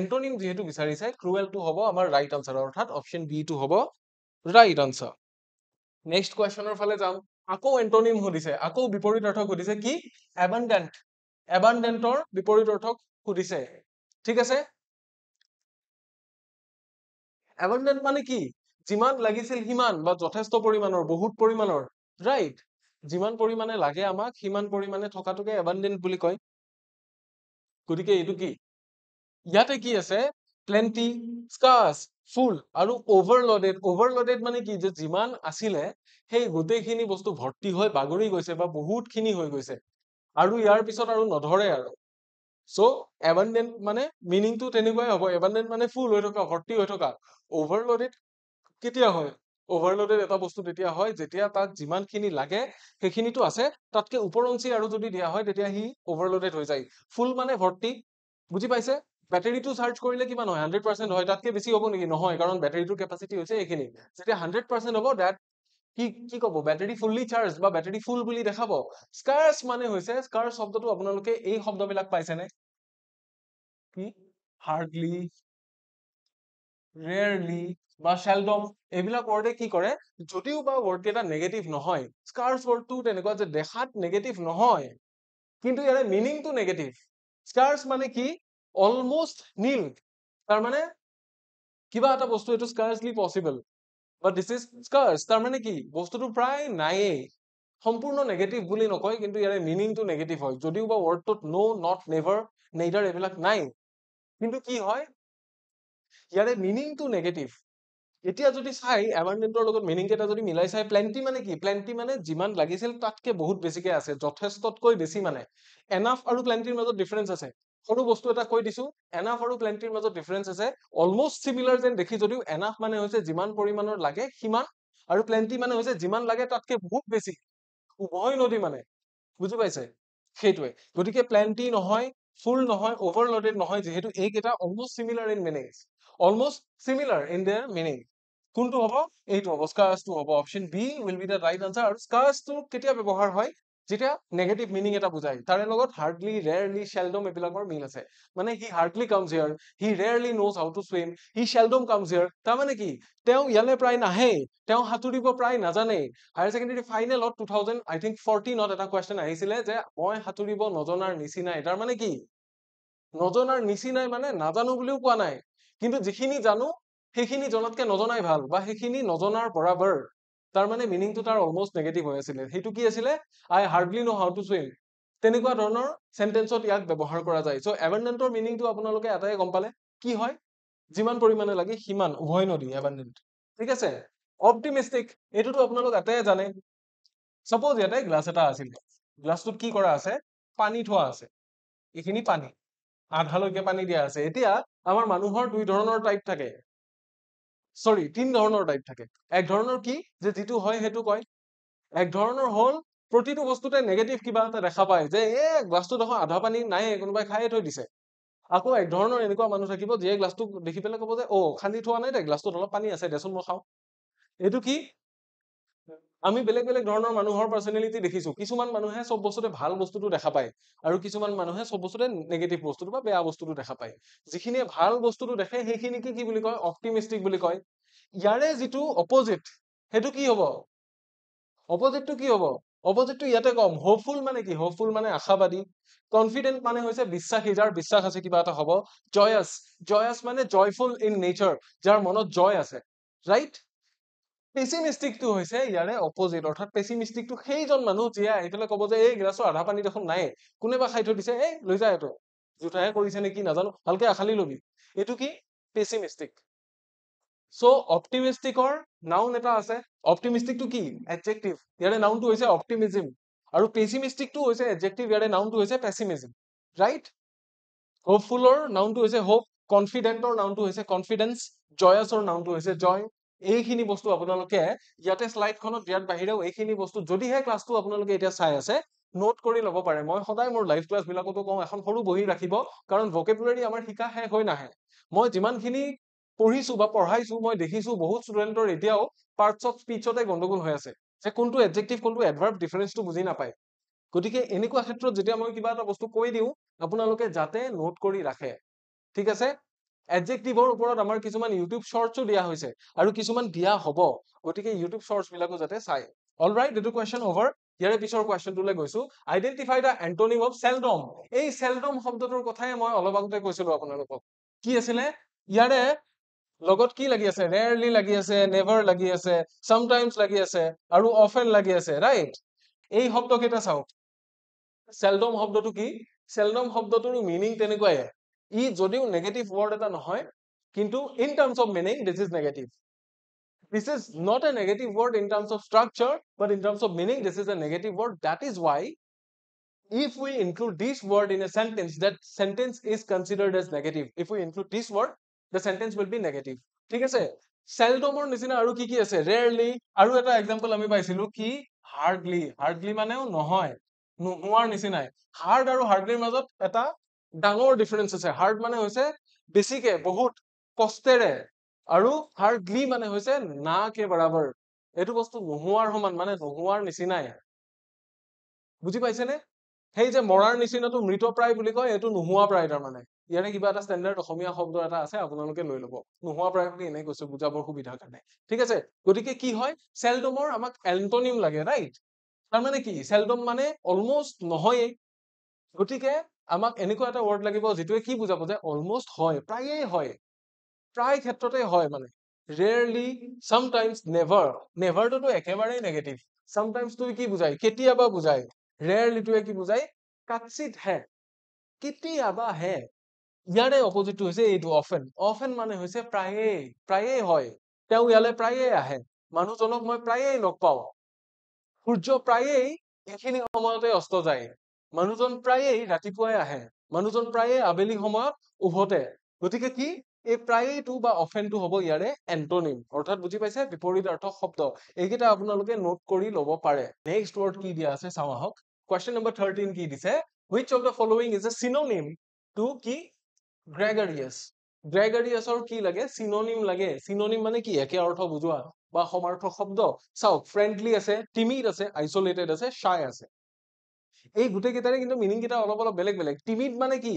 এন্টনিম যিহেতু বিচাৰিছে ক্ৰুৱেলটো হ'ব আমাৰ ৰাইট আনসাৰ অৰ্থাৎ অপচন বি টো হ'ব ৰাইট আনসাৰ নেক্সট কুৱেশ্যনৰ ফালে যাম আকৌ এন্টনিম সুধিছে আকৌ বিপৰীত অৰ্থক সুধিছে কি এবান্ডেন্ট এবান্ডেন্টৰ বিপৰীত অৰ্থক সুধিছে ঠিক আছে এবান্ডেন্ট মানে কি যিমান লাগিছিল সিমান বা যথেষ্ট পৰিমাণৰ বহুত পৰিমাণৰ ৰাইট যিমান পৰিমাণে লাগে আমাক সিমান পৰিমাণে থকাটোকে এবান্ডেন্ট বুলি কয় গতিকে এইটো কি ইয়াতে কি আছে প্লেন্টি স্কাৰ্চ ফুল আৰু অভাৰলোডেড মানে কি যে যিমান আছিলে সেই গোটেইখিনি বস্তু ভৰ্তি হৈ বাগৰি গৈছে বা বহুতখিনি হৈ গৈছে আৰু ইয়াৰ পিছত আৰু নধৰে আৰু সো এবান্ডেন্ট মানে মিনিংটো তেনেকুৱাই হ'ব এবান্ডেন্ট মানে ফুল হৈ থকা ভৰ্তি হৈ থকা অভাৰলোডেড কেতিয়া হয় অভাৰলোডেড এটা বস্তু তেতিয়া হয় যেতিয়া তাক যিমানখিনি লাগে সেইখিনিতো আছে তাতকে ওপৰঞ্চি আৰু যদি দিয়া হয় তেতিয়া সি অভাৰলোডেড হৈ যায় ফুল মানে ভৰ্তি বুজি পাইছে বেটাৰীটো চাৰ্জ কৰিলে কিমান হয় 100% হয় তাতকে বেছি হ'ব নেকি নহয় কাৰণ বেটাৰীটোৰ কেপাচিটি হৈছে এইখিনি যেতিয়া 100% হ'ব দ্যাট কি ক'ব বেটাৰী ফুল্লি চাৰ্জ বা বেটাৰী ফুল বুলি দেখাব স্কাৰ্চ মানে হৈছে স্কাৰ্চ শব্দটো আপোনালোকে এই শব্দবিলাক পাইছেনে কি হাৰ্ডলি ৰেয়াৰলি বা সেldom এইবিলাক ৱৰ্ডে কি কৰে যদিও বা ৱৰ্ড কেইটা নেগেটিভ নহয় স্কাৰ্চ ৱৰ্ডটো তেনেকুৱা যে দেখাত নেগেটিভ নহয় কিন্তু ইয়াৰে মিনিংটো নেগেটিভ স্কাৰ্চ মানে কি অলমোষ্ট নীল তাৰমানে কিবা এটা বস্তু এইটো স্কাৰ্চলি পচিবল বাট দিছ ইজ স্কাৰ্চ তাৰমানে কি বস্তুটো প্ৰায় নায়েই সম্পূৰ্ণ নেগেটিভ বুলি নকয় কিন্তু ইয়াৰে মিনিংটো নেগেটিভ হয় যদিও বা ৱৰ্ডটোত নো নট নেভাৰ নেইডাৰ এইবিলাক নাই কিন্তু কি হয় ইয়াৰে মিনিংটো নেগেটিভ এতিয়া যদি চাই এবান্ডেন্টৰ লগত মিনিং কেইটা যদি মিলাই চাই প্লেন্টি মানে কি প্লেন্টি মানে যিমান লাগিছিল তাতকে বহুত বেছিকে আছে যথেষ্টতকৈ বেছি মানে এনাফ আৰু প্লেন্টিৰ মাজত ডিফাৰেন্স আছে সৰু বস্তু এটা কৈ দিছো এনাফ আৰু প্লেন্টিৰ মাজত ডিফাৰেন্স আছে অলমোষ্ট সিমিলাৰ যেন দেখি যদিও এনাফ মানে হৈছে যিমান পৰিমাণৰ লাগে সিমান আৰু প্লেন্টি মানে হৈছে যিমান লাগে তাতকে বহুত বেছি উভয় নদী মানে বুজি পাইছে সেইটোৱে গতিকে প্লেন্টি নহয় ফুল নহয় অভাৰলোডেড নহয় যিহেতু এইকেইটা almost similar in meaning almost similar in their meaning কোনটো হ'ব এইটো হ'ব স্কাৰ্চটো হ'ব option B will be the right answer আৰু স্কাৰ্চটো কেতিয়া ব্যৱহাৰ হয় যেতিয়া নেগেটিভ মিনিং এটা বুজায় তাৰে লগত হাৰ্ডলি ৰেয়াৰলি সেldom এইবিলাকৰ মিল আছে মানে he hardly comes here he rarely knows how to swim he seldom comes here তাৰমানে কি তেওঁ ইয়ালে প্ৰায় নাহে তেওঁ সাঁতুৰিব প্ৰায় নাজানে হায়াৰ ছেকেণ্ডাৰী ফাইনেলত 2014 এটা কুৱেশ্যন আহিছিলে যে মই সাঁতুৰিব নজনাৰ নিচিনাই তাৰমানে কি নজনাৰ নিচিনাই মানে নাজানো বুলিও কোৱা নাই কিন্তু যিখিনি জানো সেইখিনি জনাতকে নজনাই ভাল বা সেইখিনি নজনাৰ বৰাবৰ তাৰমানে মিনিংটো তাৰ অলমোষ্ট নেগেটিভ হৈ আছিলে সেইটো কি আছিলে I hardly know how to swim তেনেকুৱা ধৰণৰ সেন্টেন্সত ইয়াক ব্যৱহাৰ কৰা যায় সো এবান্ডেন্টৰ মিনিংটো আপোনালোকে এটাই গম পালে কি হয় যিমান পৰিমাণে লাগে সিমান উভয় নদী এবান্ডেন্ট ঠিক আছে অপটিমিষ্টিক এইটোতো আপোনালোক এটাই জানে সাপোজ ইয়াতে গ্লাছ এটা আছিল গ্লাছটোত কি কৰা আছে পানী থোৱা আছে এইখিনি পানী আধালৈকে পানী দিয়া আছে এতিয়া আমাৰ মানুহৰ দুই ধৰণৰ টাইপ থাকে সৰি তিন ধৰণৰ টাইপ থাকে এক ধৰণৰ কি যে যিটো হয় সেইটো কয় এক ধৰণৰ হল প্ৰতিটো বস্তুতে নেগেটিভ কিবা এটা দেখা পায় যে গ্লাছটো দেখো আধা পানী নাই কোনোবাই খাইয়ে থৈ দিছে আকৌ এক ধৰণৰ এনেকুৱা মানুহ থাকিব যিয়ে গ্লাছটো দেখি পেলাই ক'ব যে খালি থোৱা নাই দে গ্লাছটোত অলপ পানী আছে দেচোন মই খাওঁ এইটো কি আমি বেলেগ বেলেগ ধৰণৰ মানুহৰ পাৰ্সোনেলিটি দেখিছো কিছুমান মানুহে সব বস্তুতে ভাল বস্তুটো দেখা পায় আৰু কিছুমান মানুহে সব বস্তুতে নেগেটিভ বস্তুটো বা বেয়া বস্তুটো দেখা পায় যিখিনিয়ে ভাল বস্তুটো দেখে সেইখিনিকে কি বুলি কয় অপটিমিষ্টিক বুলি কয় ইয়াৰে যিটো অপোজিট সেইটো কি হ'ব অপোজিটটো কি হ'ব অপোজিটটো ইয়াতে কম হোপফুল মানে কি হোপফুল মানে আশাবাদী কনফিডেন্ট মানে হৈছে বিশ্বাসী যাৰ বিশ্বাস আছে কিবা এটা হ'ব জয়াছ মানে জয়ফুল ইন নেচাৰ যাৰ মনত জয় আছে ৰাইট পেচিমিষ্টিকটো হৈছে ইয়াৰে অপজিট, অৰ্থাৎ পেচিমিষ্টিকটো সেইজন মানুহ যিয়ে আহি পেলাই ক'ব যে এই গিলাচৰ আধা পানী দেখোন নাই, কোনেবা খাই থৈ দিছে, এই লৈ যা এইটো, জোঠাহে কৰিছে নেকি নাজানো, ভালকে আখালি লবি, এইটো কি পেচিমিষ্টিক। চ' অপটিমিষ্টিকৰ নাউন এটা আছে, অপটিমিষ্টিকটো কি এডজেক্টিভ, ইয়াৰে নাউনটো হৈছে অপটিমিজম, আৰু পেচিমিষ্টিকটো হৈছে এডজেক্টিভ, ইয়াৰে নাউনটো হৈছে পেচিমিজম, ৰাইট? হোপফুলৰ নাউনটো হৈছে হোপ, কনফিডেন্টৰ নাউনটো হৈছে কনফিডেন্স, জয়াছৰ নাউনটো হৈছে জয়। এইখিনি বস্তু আপোনালোকে ইয়াতে শ্লাইডখনত দিয়াৰ বাহিৰেও এইখিনি বস্তু যদিহে ক্লাছটো আপোনালোকে এতিয়া চাই আছে নোট কৰি ল'ব পাৰে। মই সদায় মোৰ লাইভ ক্লাছ বিলাকতো কওঁ এখন সৰু বহি ৰাখিব, কাৰণ ভকেবুলাৰী আমাৰ শিকা শেষ হৈ নাহে। মই যিমানখিনি পঢ়িছো বা পঢ়াইছো মই দেখিছো বহুত ষ্টুডেণ্টৰ এতিয়াও পাৰ্টছ অফ স্পীচতে গণ্ডগোল হৈ আছে, যে কোনটো এডজেক্টিভ কোনটো এডভাৰ্ব ডিফাৰেন্সটো বুজি নাপায়। গতিকে এনেকুৱা ক্ষেত্ৰত যেতিয়া মই কিবা এটা বস্তু কৈ দিওঁ আপোনালোকে যাতে নোট কৰি ৰাখে, ঠিক আছে? এডজেক্টিভৰ ওপৰত আমাৰ কিছুমান ইউটিউব শৰ্টছো দিয়া হৈছে আৰু কিছুমান দিয়া হ'ব, গতিকে ইউটিউব শৰ্টছ বিলাকো যাতে চাই। অলৰাইট, এইটো কুৱেশ্যন অভাৰ। ইয়াৰে পিছৰ কুৱেশ্যনটোলৈ গৈছো, আইডেন্টিফাই দ্য এন্টনিম অফ সেলডম। এই সেলডম শব্দটোৰ কথাই মই অলপ আগতে কৈছিলো আপোনালোকক। কি আছিলে ইয়াৰে লগত, কি লাগি আছে, ৰেয়াৰলি লাগি আছে, নেভাৰ লাগি আছে, চামটাইমছ লাগি আছে আৰু অফেন লাগি আছে, ৰাইট? এই শব্দ কেইটা চাওক, সেলডম শব্দটো কি, সেলডম শব্দটোৰ মিনিং তেনেকুৱাই, ই যদিও নেগেটিভ ৱৰ্ড এটা নহয় কিন্তু in terms of meaning this is negative. This is not a negative word in terms of structure, but in terms of meaning, this is a negative word. That is why if we include this word in a sentence, that sentence is considered as negative. If we include this word, the sentence will be negative. ঠিক আছে? সেলডমৰ নিচিনা আৰু কি কি আছে, rarely, আৰু এটা example আমি পাইছিলো কি হাৰ্ডলি, হাৰ্ডলি মানেও নহয়, নোহোৱাৰ নিচিনাই। হাৰ্ড আৰু হাৰ্ডলিৰ মাজত এটা ডাঙৰ ডিফাৰেন্স আছে। হাৰ্ড মানে হৈছে বেছিকে, বহুত কষ্টেৰে, আৰু হাৰ্ডলি মানে হৈছে না কে বৰাবৰ, এইটো বস্তু নোহোৱাৰ সমান, মানে নোহোৱাৰ নিচিনাই। বুজি পাইছেনে? সেই যে মৰাৰ নিচিনাটো মৃতপ্ৰায় বুলি কয়, এইটো নোহোৱা প্ৰায়, তাৰমানে ইয়াৰে কিবা এটা ষ্টেণ্ডাৰ্ড অসমীয়া শব্দ এটা আছে, আপোনালোকে লৈ ল'ব। নোহোৱা প্ৰায় বুলি এনেই কৈছো বুজাবৰ সুবিধাৰ কাৰণে, ঠিক আছে? গতিকে কি হয়, সেলডমৰ আমাক এন্টনিম লাগে, ৰাইট? তাৰমানে কি, সেলডম মানে অলমষ্ট নহয়েই, গতিকে আমাক এনেকুৱা এটা ৱৰ্ড লাগিব যিটোৱে কি বুজাব যে অলমষ্ট হয়, প্ৰায়েই হয়, প্ৰায় ক্ষেত্ৰতে হয়। মানে ৰেয়াৰলি, চামটাইমছ, নেভাৰ, নেভাৰটোতো একেবাৰেই নেগেটিভ, চামটাইমছটো কি বুজায়, কেতিয়াবা বুজায়, ৰেয়াৰলিটোৱে কি বুজায়, কাটচিত হে, কেতিয়াবা হে। ইয়াৰে অপজিটটো হৈছে এইটো অফেন, অফেন মানে হৈছে প্ৰায়েই, প্ৰায়েই হয়, তেওঁ ইয়ালৈ প্ৰায়েই আহে, মানুহজনক মই প্ৰায়েই লগ পাওঁ, সূৰ্য প্ৰায়েই এইখিনি সময়তে অস্ত যায়, মানুহজন প্ৰায়েই ৰাতিপুৱাই আহে, মানুহজন প্ৰায়েই আবেলি সময়ত উভতে। গতিকে কি এই প্ৰায়েইটো বা অফেনটো হ'ব ইয়াৰে এন্টনিম, অৰ্থাৎ বুজি পাইছে, বিপৰীতাৰ্থক শব্দ। এইকেইটা আপোনালোকে নোট কৰি ল'ব পাৰে। নেক্সট ৱৰ্ড কি দিয়া আছে চাওঁ আহক। কুৱেশ্যন নম্বৰ 13 কি দিছে, which of the following is a synonym to কি গ্ৰেগাৰিয়াছ। গ্ৰেগাৰিয়াছৰ কি লাগে, চিনোনিম লাগে। চিনোনিম মানে কি, একে অৰ্থ বুজোৱা বা সমাৰ্থক শব্দ। চাওক, ফ্ৰেণ্ডলি আছে, টিমিড আছে, আইচলেটেড আছে, শাই আছে। এই গোটেই কেইটাৰে কিন্তু মিনিং কেইটা অলপ অলপ বেলেগ বেলেগ। টিমিড মানে কি,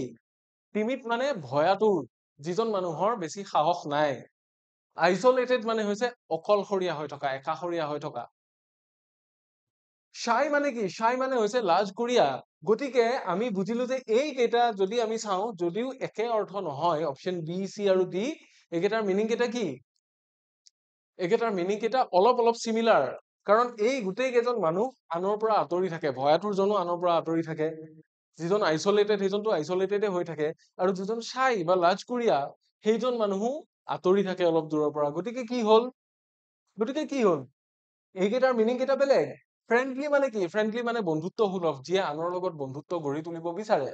টিমিড মানে ভয়াতুৰ, যিজন মানুহৰ বেছি সাহস নাই। আইচলেটেড মানে হৈছে অকলশৰীয়া হৈ থকা, একাষৰীয়া হৈ থকা। শাই মানে কি, শাই মানে হৈছে লাজকুৰীয়া। গতিকে আমি বুজিলো যে এই কেইটা যদি আমি চাওঁ, যদিও একে অৰ্থ নহয়, অপশ্যন বি, চি আৰু ডি, এইকেইটাৰ মিনিং কেইটা কি, এইকেইটাৰ মিনিং কেইটা অলপ অলপ চিমিলাৰ। কাৰণ এই গোটেই কেইজন মানুহ আনৰ পৰা আঁতৰি থাকে, ভয়াতুৰজনো আনৰ পৰা আঁতৰি থাকে, যিজন আইচলেটেড সেইজনটো আইচলেটেডে হৈ থাকে, আৰু যিজন শাই বা লাজকুৰীয়া সেইজন মানুহো আঁতৰি থাকে অলপ দূৰৰ পৰা। গতিকে কি হল, এইকেইটাৰ মিনিং কেইটা বেলেগ। ফ্ৰেণ্ডলি মানে কি, ফ্ৰেণ্ডলি মানে বন্ধুত্ব সুলভ, যিয়ে আনৰ লগত বন্ধুত্ব গঢ়ি তুলিব বিচাৰে।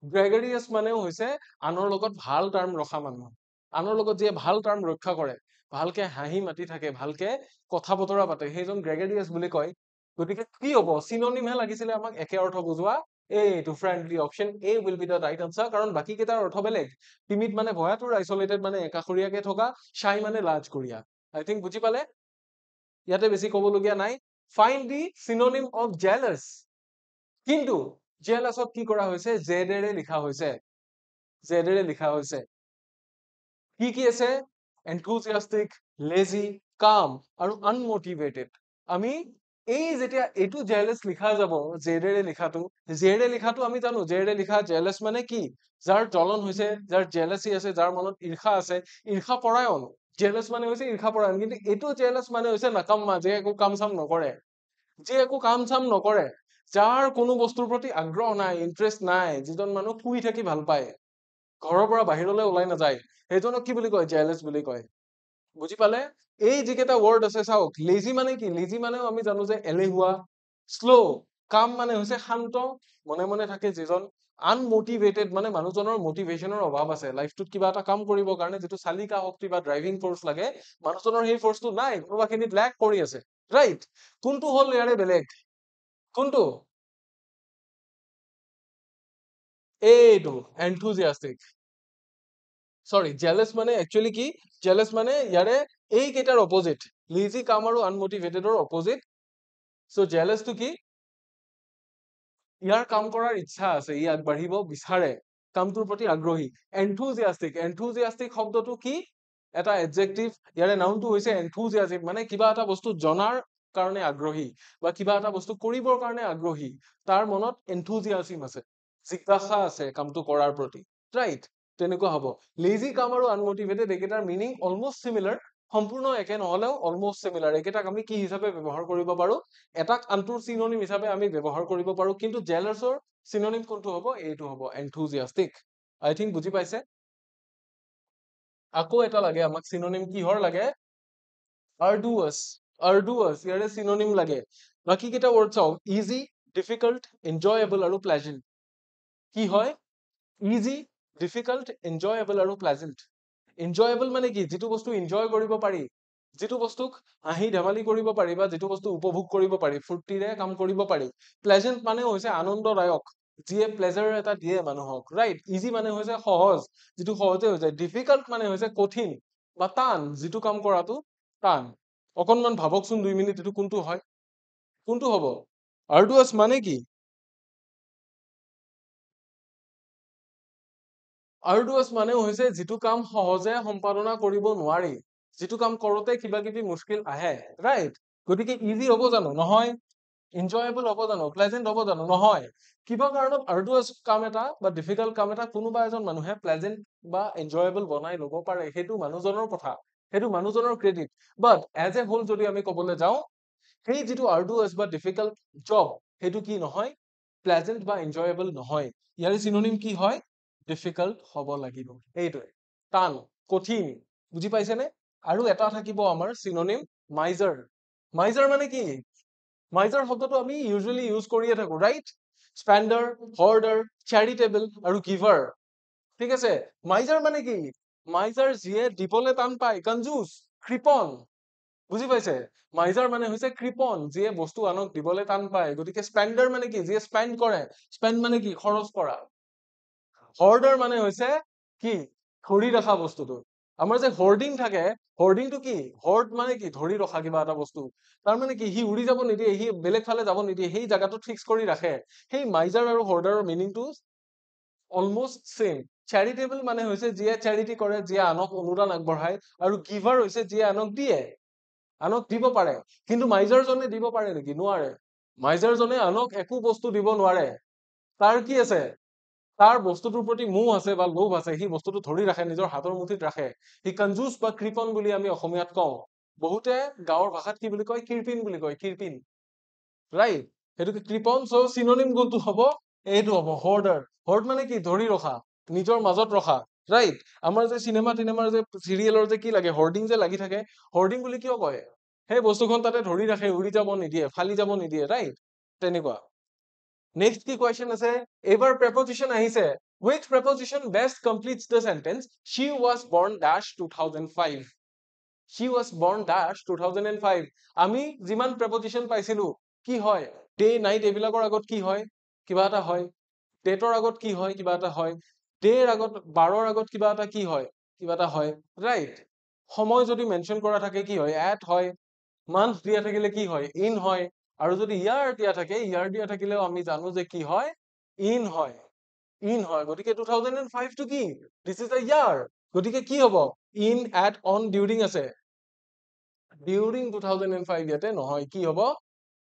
গ্ৰেগাৰিয়াছ মানেও হৈছে আনৰ লগত ভাল টাৰ্ম ৰখা মানুহ, আনৰ লগত যিয়ে ভাল টাৰ্ম ৰক্ষা কৰে, ভালকে হাঁহি মাতি থাকে, ভালকে কথা বতৰা পাতে, সেইজন গ্ৰেগাৰিয়াছ বুলি কয়। গতিকে কি হব, চিনোনিমহে লাগিছিলে আমাক একে অৰ্থ বুজোৱা, এইটো friendly, option A will be the right answer, কাৰণ বাকী কেইটাৰ অৰ্থ বেলেগ। টিমিড মানে ভয়াতুৰ, আইচলেটেড মানে একাষৰীয়াকে থকা, শাই মানে লাজকুৰীয়া। আই থিংক বুজি পালে, ইয়াতে বেছি কবলগীয়া নাই। Find the synonym of jealous. কিন্তু জেলাছত কি কৰা হৈছে, জেডেৰে লিখা হৈছে, জেডেৰে লিখা হৈছে। কি কি আছে, এনথুজিয়াষ্টিক, লেজি, কাম আৰু আনমটিভেটেড। আমি এই যেতিয়া এইটো জেলাছ লিখা যাব, জেডেৰে লিখাটো, জেডেৰে লিখাটো আমি জানো, জেডেৰে লিখা জেলাছ মানে কি, যাৰ জ্বলন হৈছে, যাৰ জেলাচি আছে, যাৰ মনত ঈৰ্ষা আছে, ঈৰ্ষা পৰায়ণ, জেলাছ মানে হৈছে ঈৰ্ষাপৰায়ণ, কিন্তু এইটো জেলাছ মানে হৈছে নাকাম্মা, যে একো কাম চাম নকৰে, যে একো কাম চাম নকৰে, যাৰ কোনো বস্তুৰ প্ৰতি আগ্ৰহ নাই, ইন্টাৰেষ্ট নাই, যিজন মানুহ শুই থাকি ভাল পায়, ঘৰৰ পৰা বাহিৰলৈ ওলাই নাযায়, সেইজনক কি বুলি কয়? জেলাছ বুলি কয়। বুজি পালে? এই যিকেইটা ৱৰ্ড আছে চাওক, লেজি মানে কি? লেজি মানেও আমি জানো যে এলেহুৱা, শ্ল', কাম মানে হৈছে শান্ত, মনে মনে থাকে যিজন, আনমটিভেটেড মানে মানুহজনৰ মটিভেশ্যনৰ অভাৱ আছে, লাইফটোত কিবা এটা কাম কৰিবৰ কাৰণে যিটো চালিকা শক্তি বা ড্ৰাইভিং ফৰ্চ লাগে, মানুহজনৰ সেই ফৰ্চটো নাই, কোনোবাখিনিত লেক কৰি আছে, ৰাইট? কোনটো হ'ল ইয়াৰে বেলেগ? কোনটো? এইটো এনথুজিয়াষ্টিক। সৰি, জেলাছ মানে একচুৱেলি কি? জেলাছ মানে ইয়াৰে এইকেইটাৰ অপজিট, লেজি, কাম আৰু আনমটিভেটেডৰ অপজিট। চ' জেলাছটো কি? ইয়াৰ কাম কৰাৰ ইচ্ছা আছে, ই আগবাঢ়িব বিচাৰে, কামটোৰ প্ৰতি আগ্ৰহী। এনথুজিয়াষ্টিক, এনথুজিয়াষ্টিক শব্দটো কি? এটা এডজেক্টিভ, ইয়াৰে নাউনটো হৈছে এনথুজিয়াজিম, মানে কিবা এটা বস্তু জনাৰ কাৰণে আগ্ৰহী বা কিবা এটা বস্তু কৰিবৰ কাৰণে আগ্ৰহী, তাৰ মনত এনথুজিয়াজিম আছে, জিজ্ঞাসা আছে কামটো কৰাৰ প্ৰতি, ৰাইট? তেনেকুৱা হ'ব। লেজি, কাম আৰু আনমটিভেটেড এইকেইটাৰ মিনিং অলমষ্ট চিমিলাৰ, সম্পূৰ্ণ একে নহলেও অলমষ্ট চিমিলাৰ। এইকেইটাক আমি কি হিচাপে ব্যৱহাৰ কৰিব পাৰো? এটাক আনটোৰ চিনোনিম হিচাপে আমি ব্যৱহাৰ কৰিব পাৰো, কিন্তু জেলাছৰ চিনোনিম কোনটো হ'ব? এইটো হ'ব, এনথুজিয়াষ্টিক। আই থিংক বুজি পাইছে? আকৌ এটা লাগে আমাক চিনোনিম, কিহৰ লাগে? আৰ্ডুৱাছ, আৰ্ডুৱাছ, ইয়াৰে চিনোনিম লাগে। বাকী কেইটা ৱৰ্ড চাওক, ইজি, ডিফিকাল্ট, এনজয়েবল আৰু প্লেজেণ্ট। কি হয়? ইজি, ডিফিকাল্ট, এনজয়েবল আৰু প্লেজেণ্ট। এনজয়েবল মানে কি? যিটো বস্তু এনজয় কৰিব পাৰি, যিটো বস্তুক হাঁহি ধেমালি কৰিব পাৰি, বা যিটো বস্তু উপভোগ কৰিব পাৰি, ফূৰ্তিৰে কাম কৰিব পাৰি। প্লেজেণ্ট মানে হৈছে আনন্দদায়ক, যিয়ে প্লেজাৰ এটা দিয়ে মানুহক, ৰাইট? ইজি মানে হৈছে সহজ, যিটো সহজে হৈ যায়। ডিফিকাল্ট মানে হৈছে কঠিন বা টান, যিটো কাম কৰাটো টান। অকনমান ভাবকচোন 2 মিনিট, এইটো কোনটো হয়? কোনটো হ'ব? আৰ্ডুৱাছ মানে কি? আৰ্ডুৱাছ মানে হৈছে যিটো কাম সহজে সম্পাদনা কৰিব নোৱাৰি, যিটো কাম কৰোতে কিবা কিবি মুস্কিল আহে, ৰাইট? গতিকে ইজি হ'ব জানো? নহয়। এনজয়েবল হ'ব জানো? প্লেজেণ্ট হ'ব জানো? নহয়। কিবা কাৰণত আৰ্ডুৱাছ কাম এটা বা ডিফিকাল্ট কাম এটা কোনোবা এজন মানুহে প্লেজেণ্ট বা এনজয়েবল বনাই ল'ব পাৰে, সেইটো মানুহজনৰ কথা, সেইটো মানুহজনৰ credit. But as a whole যদি আমি ক'বলৈ যাওঁ, সেই যিটো আৰ্ডুৱাছ বা ডিফিকাল্ট জব, সেইটো কি নহয়? প্লেজেণ্ট বা এনজয়েবল নহয়। ইয়াৰে চিনোনিম কি হয়? ডিফিকাল্ট হ'ব লাগিব, এইটোৱে, টান, কঠিন। বুজি পাইছেনে? আৰু এটা থাকিব আমাৰ চিনোনিম, মাইজাৰ। মাইজাৰ মানে কি? মাইজাৰ শব্দটো আমি ইউজুৱেলি ইউজ কৰিয়ে থাকো, ৰাইট? স্পেণ্ডাৰ, হৰ্ডাৰ, চেৰিটেবল আৰু গিভাৰ, ঠিক আছে? মাইজাৰ মানে কি? মাইজাৰ যিয়ে দিবলৈ টান পায়, কনজুচ, কৃপন। বুজি পাইছে? মাইজাৰ মানে হৈছে কৃপন, যিয়ে বস্তু আনক দিবলৈ টান পায়। গতিকে স্পেণ্ডাৰ মানে কি? যিয়ে স্পেণ্ড কৰে। স্পেণ্ড মানে কি? খৰচ কৰা। হৰ্ডাৰ মানে হৈছে কি? ধৰি ৰখা বস্তুটো। আমাৰ যে হৰ্ডিং থাকে, হৰ্ডিংটো কি? হৰ্ড মানে কি? ধৰি ৰখা কিবা এটা বস্তু। তাৰ মানে কি? সি উৰি যাব নিদিয়ে, সি বেলেগ ফালে যাব নিদিয়ে, সেই জাগাটোত ফিক্স কৰি ৰাখে। সেই মাইজাৰ আৰু হৰ্ডাৰৰ মিনিংটো অলমষ্ট চেম। চেৰিটেবল মানে হৈছে যিয়ে চেৰিটি কৰে, যিয়ে আনক অনুদান আগবঢ়ায়, আৰু গিভাৰ হৈছে যিয়ে আনক দিয়ে, আনক দিব পাৰে। কিন্তু মাইজাৰজনে দিব পাৰে নেকি? নোৱাৰে। মাইজাৰজনে আনক একো বস্তু দিব নোৱাৰে। তাৰ কি আছে? তাৰ বস্তুটোৰ প্ৰতি মোহ আছে বা লোভ আছে, সি বস্তুটো ধৰি ৰাখে, নিজৰ হাতৰ মুঠিত ৰাখে। সি কনজুচ বা কৃপন বুলি আমি অসমীয়াত কওঁ। বহুতে গাঁৱৰ ভাষাত কি বুলি কয়? কিৰপিন বুলি কয়, কিৰপিন, ৰাইট? সেইটোকে কৃপন। চ' চিনোনিম কোনটো হ'ব? এইটো হ'ব, হৰ্ডাৰ। হৰ্ড মানে কি? ধৰি ৰখা, নিজৰ মাজত ৰখা, ৰাইট? আমাৰ যে চিনেমা টিনেমাৰ যে চিৰিয়েলৰ যে কি লাগে, হৰ্ডিং যে লাগি থাকে, হৰ্ডিং বুলি কিয় কয়? সেই বস্তুখন তাতে ধৰি ৰাখে, উৰি যাব নিদিয়ে, ফালি যাব নিদিয়ে, ৰাইট? তেনেকুৱা। নেক্সট কি কুৱেশ্যন আছে? এইবাৰ প্ৰেপজিশ্যন আহিছে। Which preposition best completes the sentence she was born dash 2005? She was born dash 2005. আমি যিমান প্ৰেপজিশ্যন পাইছিলো, কি হয়? ডে, নাইট এইবিলাকৰ আগত কি হয়? কিবা এটা হয়। ডেটৰ আগত কি হয়? কিবা এটা হয়। ডেৰ আগত, বাৰৰ আগত কিবা এটা কি হয়? কিবা এটা হয়, ৰাইট? সময় যদি মেনশ্যন কৰা থাকে কি হয়? এট হয়। মান্থ দিয়া থাকিলে কি হয়? ইন হয়। আৰু যদি ইয়াৰ দিয়া থাকে, ইয়াৰ দিয়া থাকিলেও আমি জানো যে কি হয়? ইন হয়, ইন হয়। গতিকে 2005 টো কি? দিছ ইজ আ ইয়াৰ। গতিকে কি হ'ব? ইন, এট, অন, ডিউৰিং আছে। ডিউৰিং 2005 ইয়াতে নহয়, কি হ'ব?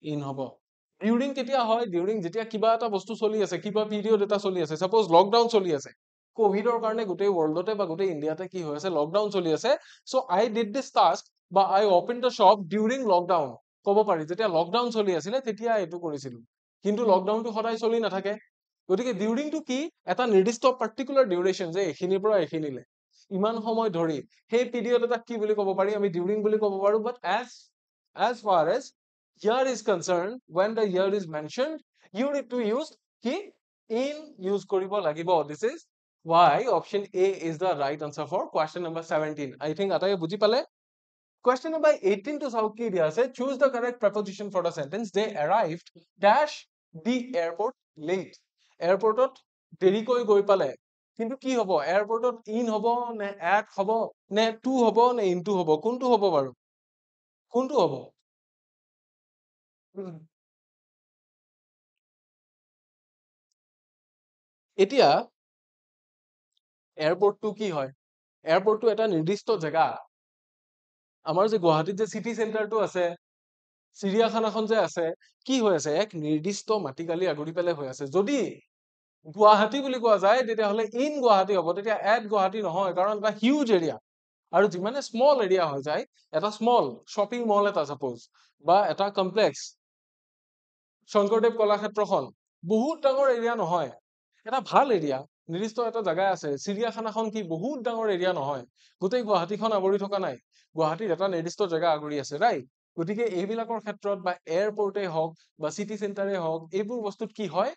ইন হ'ব। ডিউৰিং কেতিয়া হয়? ডিউৰিং যেতিয়া কিবা এটা বস্তু চলি আছে, কিবা পিৰিয়ড এটা চলি আছে, চাপোজ লকডাউন চলি আছে, কোভিডৰ কাৰণে গোটেই ৱৰ্ল্ডতে বা গোটেই ইণ্ডিয়াতে কি হৈ আছে লকডাউন চলি আছে so I did this task বা I open the shop during lockdown ক'ব পাৰি যেতিয়া লকডাউন চলি আছিলে তেতিয়া এইটো কৰিছিলো কিন্তু লকডাউনটো সদায় চলি নাথাকে গতিকে ডিউৰিংটো কি এটা নিৰ্দিষ্ট পাৰ্টিকুলাৰ ডিউৰেশ্যন যে এইখিনিৰ পৰা এইখিনিলে ইমান সময় ধৰি সেই পিৰিয়ড এটা কি বুলি ক'ব পাৰি আমি ডিউৰিং বুলি ক'ব পাৰো বাট as far as year is concerned when the year is mentioned you need to use কি in use কৰিব লাগিব this is why option A is the right answer for question number 17 I think আটাই বুজি পালে question number 18 to চাওক কি দিয়া আছে choose the correct preposition for the sentence they arrived dash the airport late এয়াৰপৰ্টত দেৰিকৈ গৈ পালে কিন্তু কি হ'ব এয়াৰপৰ্টত ইন হ'ব নে এট হ'ব নে টু হ'ব নে ইনটু হ'ব কোনটো হ'ব বাৰু কোনটো হ'ব এতিয়া এয়াৰপৰ্টটো কি হয় এয়াৰপৰ্টটো এটা নিৰ্দিষ্ট জেগা আমাৰ যে গুৱাহাটীত যে চিটি চেণ্টাৰটো আছে চিৰিয়াখানাখন যে আছে কি হৈ আছে এক নিৰ্দিষ্ট মাটিকালি আগুৰি পেলাই হৈ আছে যদি গুৱাহাটী বুলি কোৱা যায় তেতিয়াহ'লে ইন গুৱাহাটী হ'ব তেতিয়া এট গুৱাহাটী নহয় কাৰণ এটা হিউজ এৰিয়া আৰু যিমানে স্মল এৰিয়া হৈ যায় এটা স্মল শ্বপিং মল এটা সাপোজ বা এটা কমপ্লেক্স শংকৰদেৱ কলাক্ষেত্ৰখন বহুত ডাঙৰ এৰিয়া নহয় এটা ভাল এৰিয়া নিৰ্দিষ্ট এটা জাগা আছে চিৰিয়াখানাখন কি বহুত ডাঙৰ এৰিয়া নহয় গোটেই গুৱাহাটীখন আৱৰি থকা নাই গুৱাহাটীত এটা নিৰ্দিষ্ট জাগা আগুৰি আছে ৰাইট গতিকে এইবিলাকৰ ক্ষেত্ৰত বা এয়াৰপৰ্টে হওক বা চিটি চেণ্টাৰে হওক এইবোৰ বস্তুত কি হয়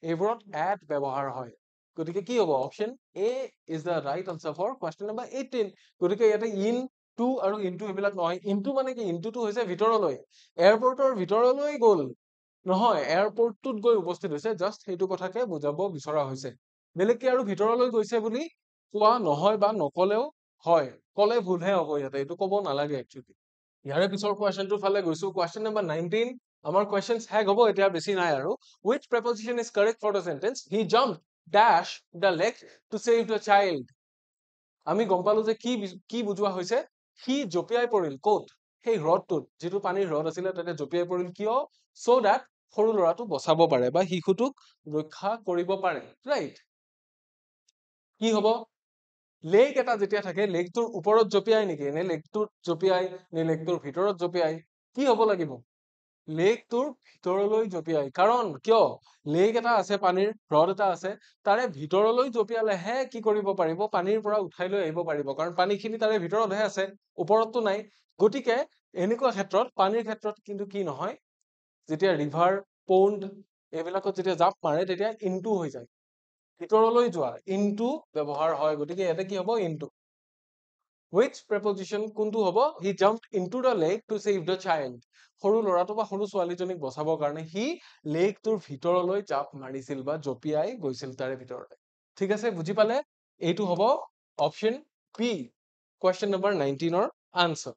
এইবোৰত এট ব্যৱহাৰ হয় গতিকে কি হ'ব option A is the right answer for question number 18 গতিকে ইয়াতে ইন টু আৰু ইনটু এইবিলাক নহয় ইনটু মানে কি ইনটুটো হৈছে ভিতৰলৈ এয়াৰপৰ্টৰ ভিতৰলৈ গ'ল নহয় এয়াৰপৰ্টটোত গৈ উপস্থিত হৈছে জাষ্ট সেইটো কথাকে বুজাব বিচৰা হৈছে বেলেগকে আৰু ভিতৰলৈ গৈছে বুলি কোৱা নহয় বা নকলেও হয় কলে ভুলহে হ'ব ইয়াতে এইটো ক'ব নালাগে একচুৱেলি ইয়াৰে পিছৰ কুৱেশ্যনটোৰ ফালে গৈছো কুৱেশ্যন নম্বৰ 19 আমাৰ কুৱেশ্যনছ হেগ হ'ব এতিয়া বেছি নাই আৰু which preposition is correct for the sentence he jumped dash the lake to save the child আমি গম পালো যে কি বুজোৱা হৈছে সি জপিয়াই পৰিল ক'ত সেই হ্ৰদটোত যিটো পানীৰ হ্ৰদ আছিলে তাতে জপিয়াই পৰিল কিয় so that সৰু ল'ৰাটো বচাব পাৰে বা শিশুটোক ৰক্ষা কৰিব পাৰে ৰাইট কি হ'ব লেক এটা যেতিয়া থাকে লেকটোৰ ওপৰত জপিয়াই নেকি নে লেকটোত জপিয়াই নে লেকটোৰ ভিতৰত জপিয়াই কি হ'ব লাগিব লেকটোৰ ভিতৰলৈ জপিয়াই কাৰণ কিয় লেক এটা আছে পানীৰ হ্ৰদ এটা আছে তাৰে ভিতৰলৈ জপিয়ালেহে কি কৰিব পাৰিব পানীৰ পৰা উঠাই লৈ আহিব পাৰিব কাৰণ পানীখিনি তাৰে ভিতৰতহে আছে ওপৰততো নাই গতিকে এনেকুৱা ক্ষেত্ৰত পানীৰ ক্ষেত্ৰত কিন্তু কি নহয় যেতিয়া ৰিভাৰ পণ্ড এইবিলাকত যেতিয়া জাপ মাৰে তেতিয়া ইনটু হৈ যায় ভিতৰলৈ যোৱা ইনটু ব্যৱহাৰ হয় গতিকে ইয়াতে কি হ'ব ইনটু which preposition কোনটো হ'ব he jumped into the lake to save the child সৰু ল'ৰাটো বা সৰু ছোৱালীজনীক বচাবৰ কাৰণে সি লেকটোৰ ভিতৰলৈ জাপ মাৰিছিল বা জপিয়াই গৈছিল তাৰে ভিতৰতে ঠিক আছে বুজি পালে এইটো হ'ব অপচন বি কুৱেশ্যন নম্বৰ 19 ৰ আনসাৰ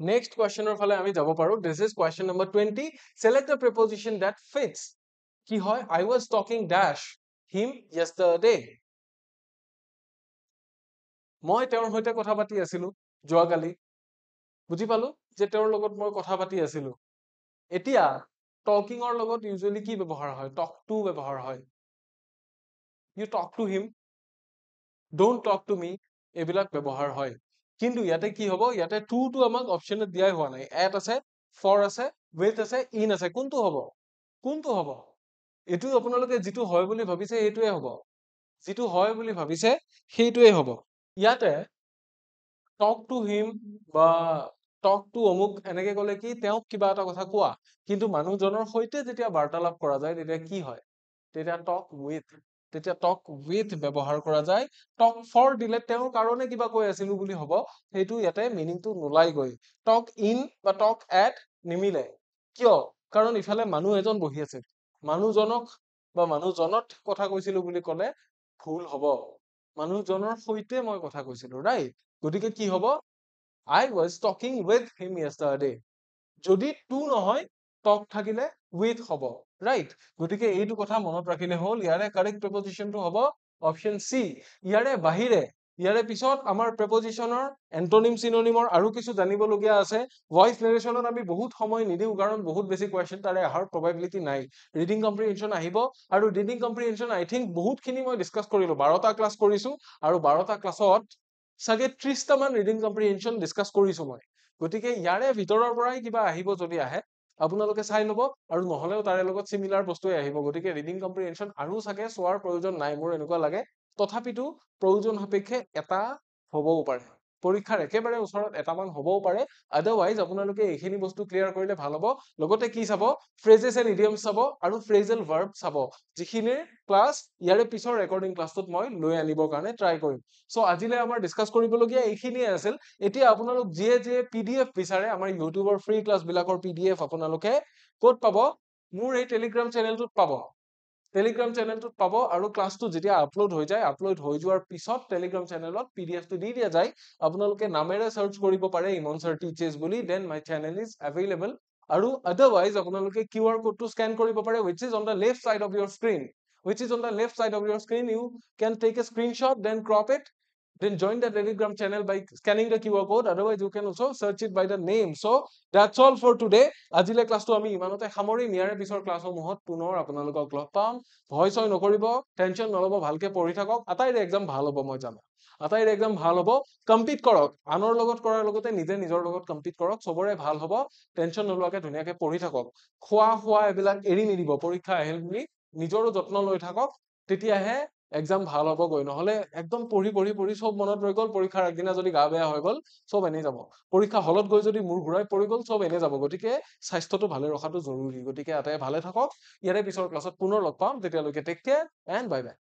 Next question ফালে আমি যাব পাৰো this is question number 20 select the preposition that fits কি হয় I was talking dash him yesterday মই তেওঁৰ সৈতে কথা পাতি আছিলো যোৱাকালি বুজি পালো যে তেওঁৰ লগত মই কথা পাতি আছিলো এতিয়া টকিংৰ লগত ইউজুৱেলি কি ব্যৱহাৰ হয় talk to ব্যৱহাৰ হয় you talk to him don't talk to me এইবিলাক ব্যৱহাৰ হয় কিন্তু ইয়াতে কি হ'ব ইয়াতে টু টো আমাক অপচনত দিয়াই হোৱা নাই এট আছে ফৰ আছে উইথ আছে ইন আছে কোনটো হ'ব এটো আপোনালোকে যেটো হয় বুলি ভাবিছে এইটোৱে হ'ব যেটো হয় বুলি ভাবিছে সেইটোৱে হ'ব ইয়াতে talk to him বা talk to অমুক এনেকে ক'লে কি তেওঁক কিবা এটা কথা কোৱা কিন্তু মানুহজনৰ সৈতে যেতিয়া বাৰ্তালাপ কৰা যায় তেতিয়া কি হয় তেতিয়া talk with ব্যৱহাৰ কৰা যায় talk for দিলে তেওঁৰ কাৰণে কিবা কৈ আছিলো বুলি হ'ব সেইটো ইয়াতে মিনিংটো নোলাই গৈ talk in বা talk at নিমিলে কিয় কাৰণ ইফালে মানুহ এজন বহি আছে মানুহজনক বা মানুহজনত কথা কৈছিলো বুলি ক'লে ভুল হ'ব মানুহজনৰ সৈতে মই কথা কৈছিলো ৰাইট গতিকে কি হ'ব I was talking with him yesterday যদি to নহয় talk থাকিলে with হ'ব right গতিকে এইটো কথা মনত ৰাখিলে হ'ল ইয়াৰে কাৰেক্ট প্ৰিপজিশনটো হ'ব অপচন সি ইয়াৰে বাহিৰে ইয়াৰে পিছত আমাৰ প্ৰেপজিশ্যনৰ এন্টনিম চিনোনিমৰ আৰু কিছু জানিবলগীয়া আছে ভইচ নেৰেশ্যনত আমি বহুত সময় নিদিওঁ কাৰণ বহুত বেছি কুৱেশ্যন তাৰে অহাৰ প্ৰবাবিলিটি নাই ৰিডিং কম্প্ৰিহেনশ্যন আহিব আৰু ৰিডিং কম্প্ৰিহেনশ্যন আই থিংক বহুতখিনি মই ডিছকাছ কৰিলো 12টা ক্লাছ কৰিছো আৰু 12টা ক্লাছত চাগে 30টা মান ৰিডিং কম্প্ৰিহেনশ্যন ডিছকাছ কৰিছো মই গতিকে ইয়াৰে ভিতৰৰ পৰাই কিবা আহিব যদি আহে আপোনালোকে চাই ল'ব আৰু নহলেও তাৰে লগত সিমিলাৰ বস্তুৱে আহিব গতিকে ৰিডিং কম্প্ৰিহেনশ্যন আৰু চাগে চোৱাৰ প্ৰয়োজন নাই মোৰ এনেকুৱা লাগে তথাপিতো প্ৰয়োজন সাপেক্ষে এটা হ'বও পাৰে পৰীক্ষাৰ একেবাৰে ওচৰত এটামান হ'বও পাৰে আদাৰৱাইজ আপোনালোকে এইখিনি বস্তু ক্লিয়াৰ কৰিলে ভাল হ'ব লগতে কি চাব ফ্ৰেজেছ এণ্ড ইডিয়মছ চাব আৰু ফ্ৰেজেল ভাৰ্ব চাব যিখিনিৰ ক্লাছ ইয়াৰে পিছৰ ৰেকৰ্ডিং ক্লাছটোত মই লৈ আনিবৰ কাৰণে ট্ৰাই কৰিম সো আজিলৈ আমাৰ ডিছকাছ কৰিবলগীয়া এইখিনিয়ে আছিল এতিয়া আপোনালোক যিয়ে যিয়ে পিডিএফ বিচাৰে আমাৰ ইউটিউবৰ ফ্ৰী ক্লাছ বিলাকৰ পিডিএফ আপোনালোকে ক'ত পাব মোৰ এই টেলিগ্ৰাম চেনেলটোত পাব টেলিগ্ৰাম চেনেলটোত পাব আৰু ক্লাছটো যেতিয়া আপলোড হৈ যায় আপলোড হৈ যোৱাৰ পিছত টেলিগ্ৰাম চেনেলত পিডিএফটো দি দিয়া যায় আপোনালোকে নামেৰে সাৰ্চ কৰিব পাৰে ইমন স্যাৰ টিচেছ বুলি then my channel is available আৰু আদাৰৱাইজ আপোনালোকে কিউআৰ কোডটো স্ক্যান কৰিব পাৰে which is on the left side of your screen you can take a screenshot then crop it then join the telegram channel by scanning the QR code otherwise you can also search it by the name so that's all for today আজিলে ক্লাছটো আমি ইমানতে সামৰিম ইয়াৰ পিছৰ ক্লাছসমূহত পুনৰ আপোনালোকক লগ পাম ভয় ছয় নকৰিব টেনচন নলব ভালকে পঢ়ি থাকক আটাইৰে এক্সাম ভাল হ'ব মই জানো আটাইৰে এক্সাম ভাল হ'ব কম্পিট কৰক আনৰ লগত কৰাৰ লগতে নিজে নিজৰ লগত কম্পিট কৰক সবৰে ভাল হ'ব টেনচন নলৱাকে ধুনীয়াকে পঢ়ি থাকক খোৱা এবিলাক এৰি নিদিব পৰীক্ষা আহিল বুলি নিজৰো যত্ন লৈ থাকক তেতিয়াহে এক্সাম ভাল হ'ব গৈ নহলে একদম পঢ়ি সব মনত ৰৈ গল পৰীক্ষাৰ আগদিনা যদি গা বেয়া হৈ গল সব এনে যাব পৰীক্ষা হলত গৈ যদি মূৰ ঘূৰাই পৰি গল সব এনে যাব গতিকে স্বাস্থ্যটো ভালে ৰখাটো জৰুৰী গতিকে আটাই ভালে থাকক ইয়াৰে পিছৰ ক্লাছত পুনৰ লগ পাম তেতিয়ালৈকে take care and bye by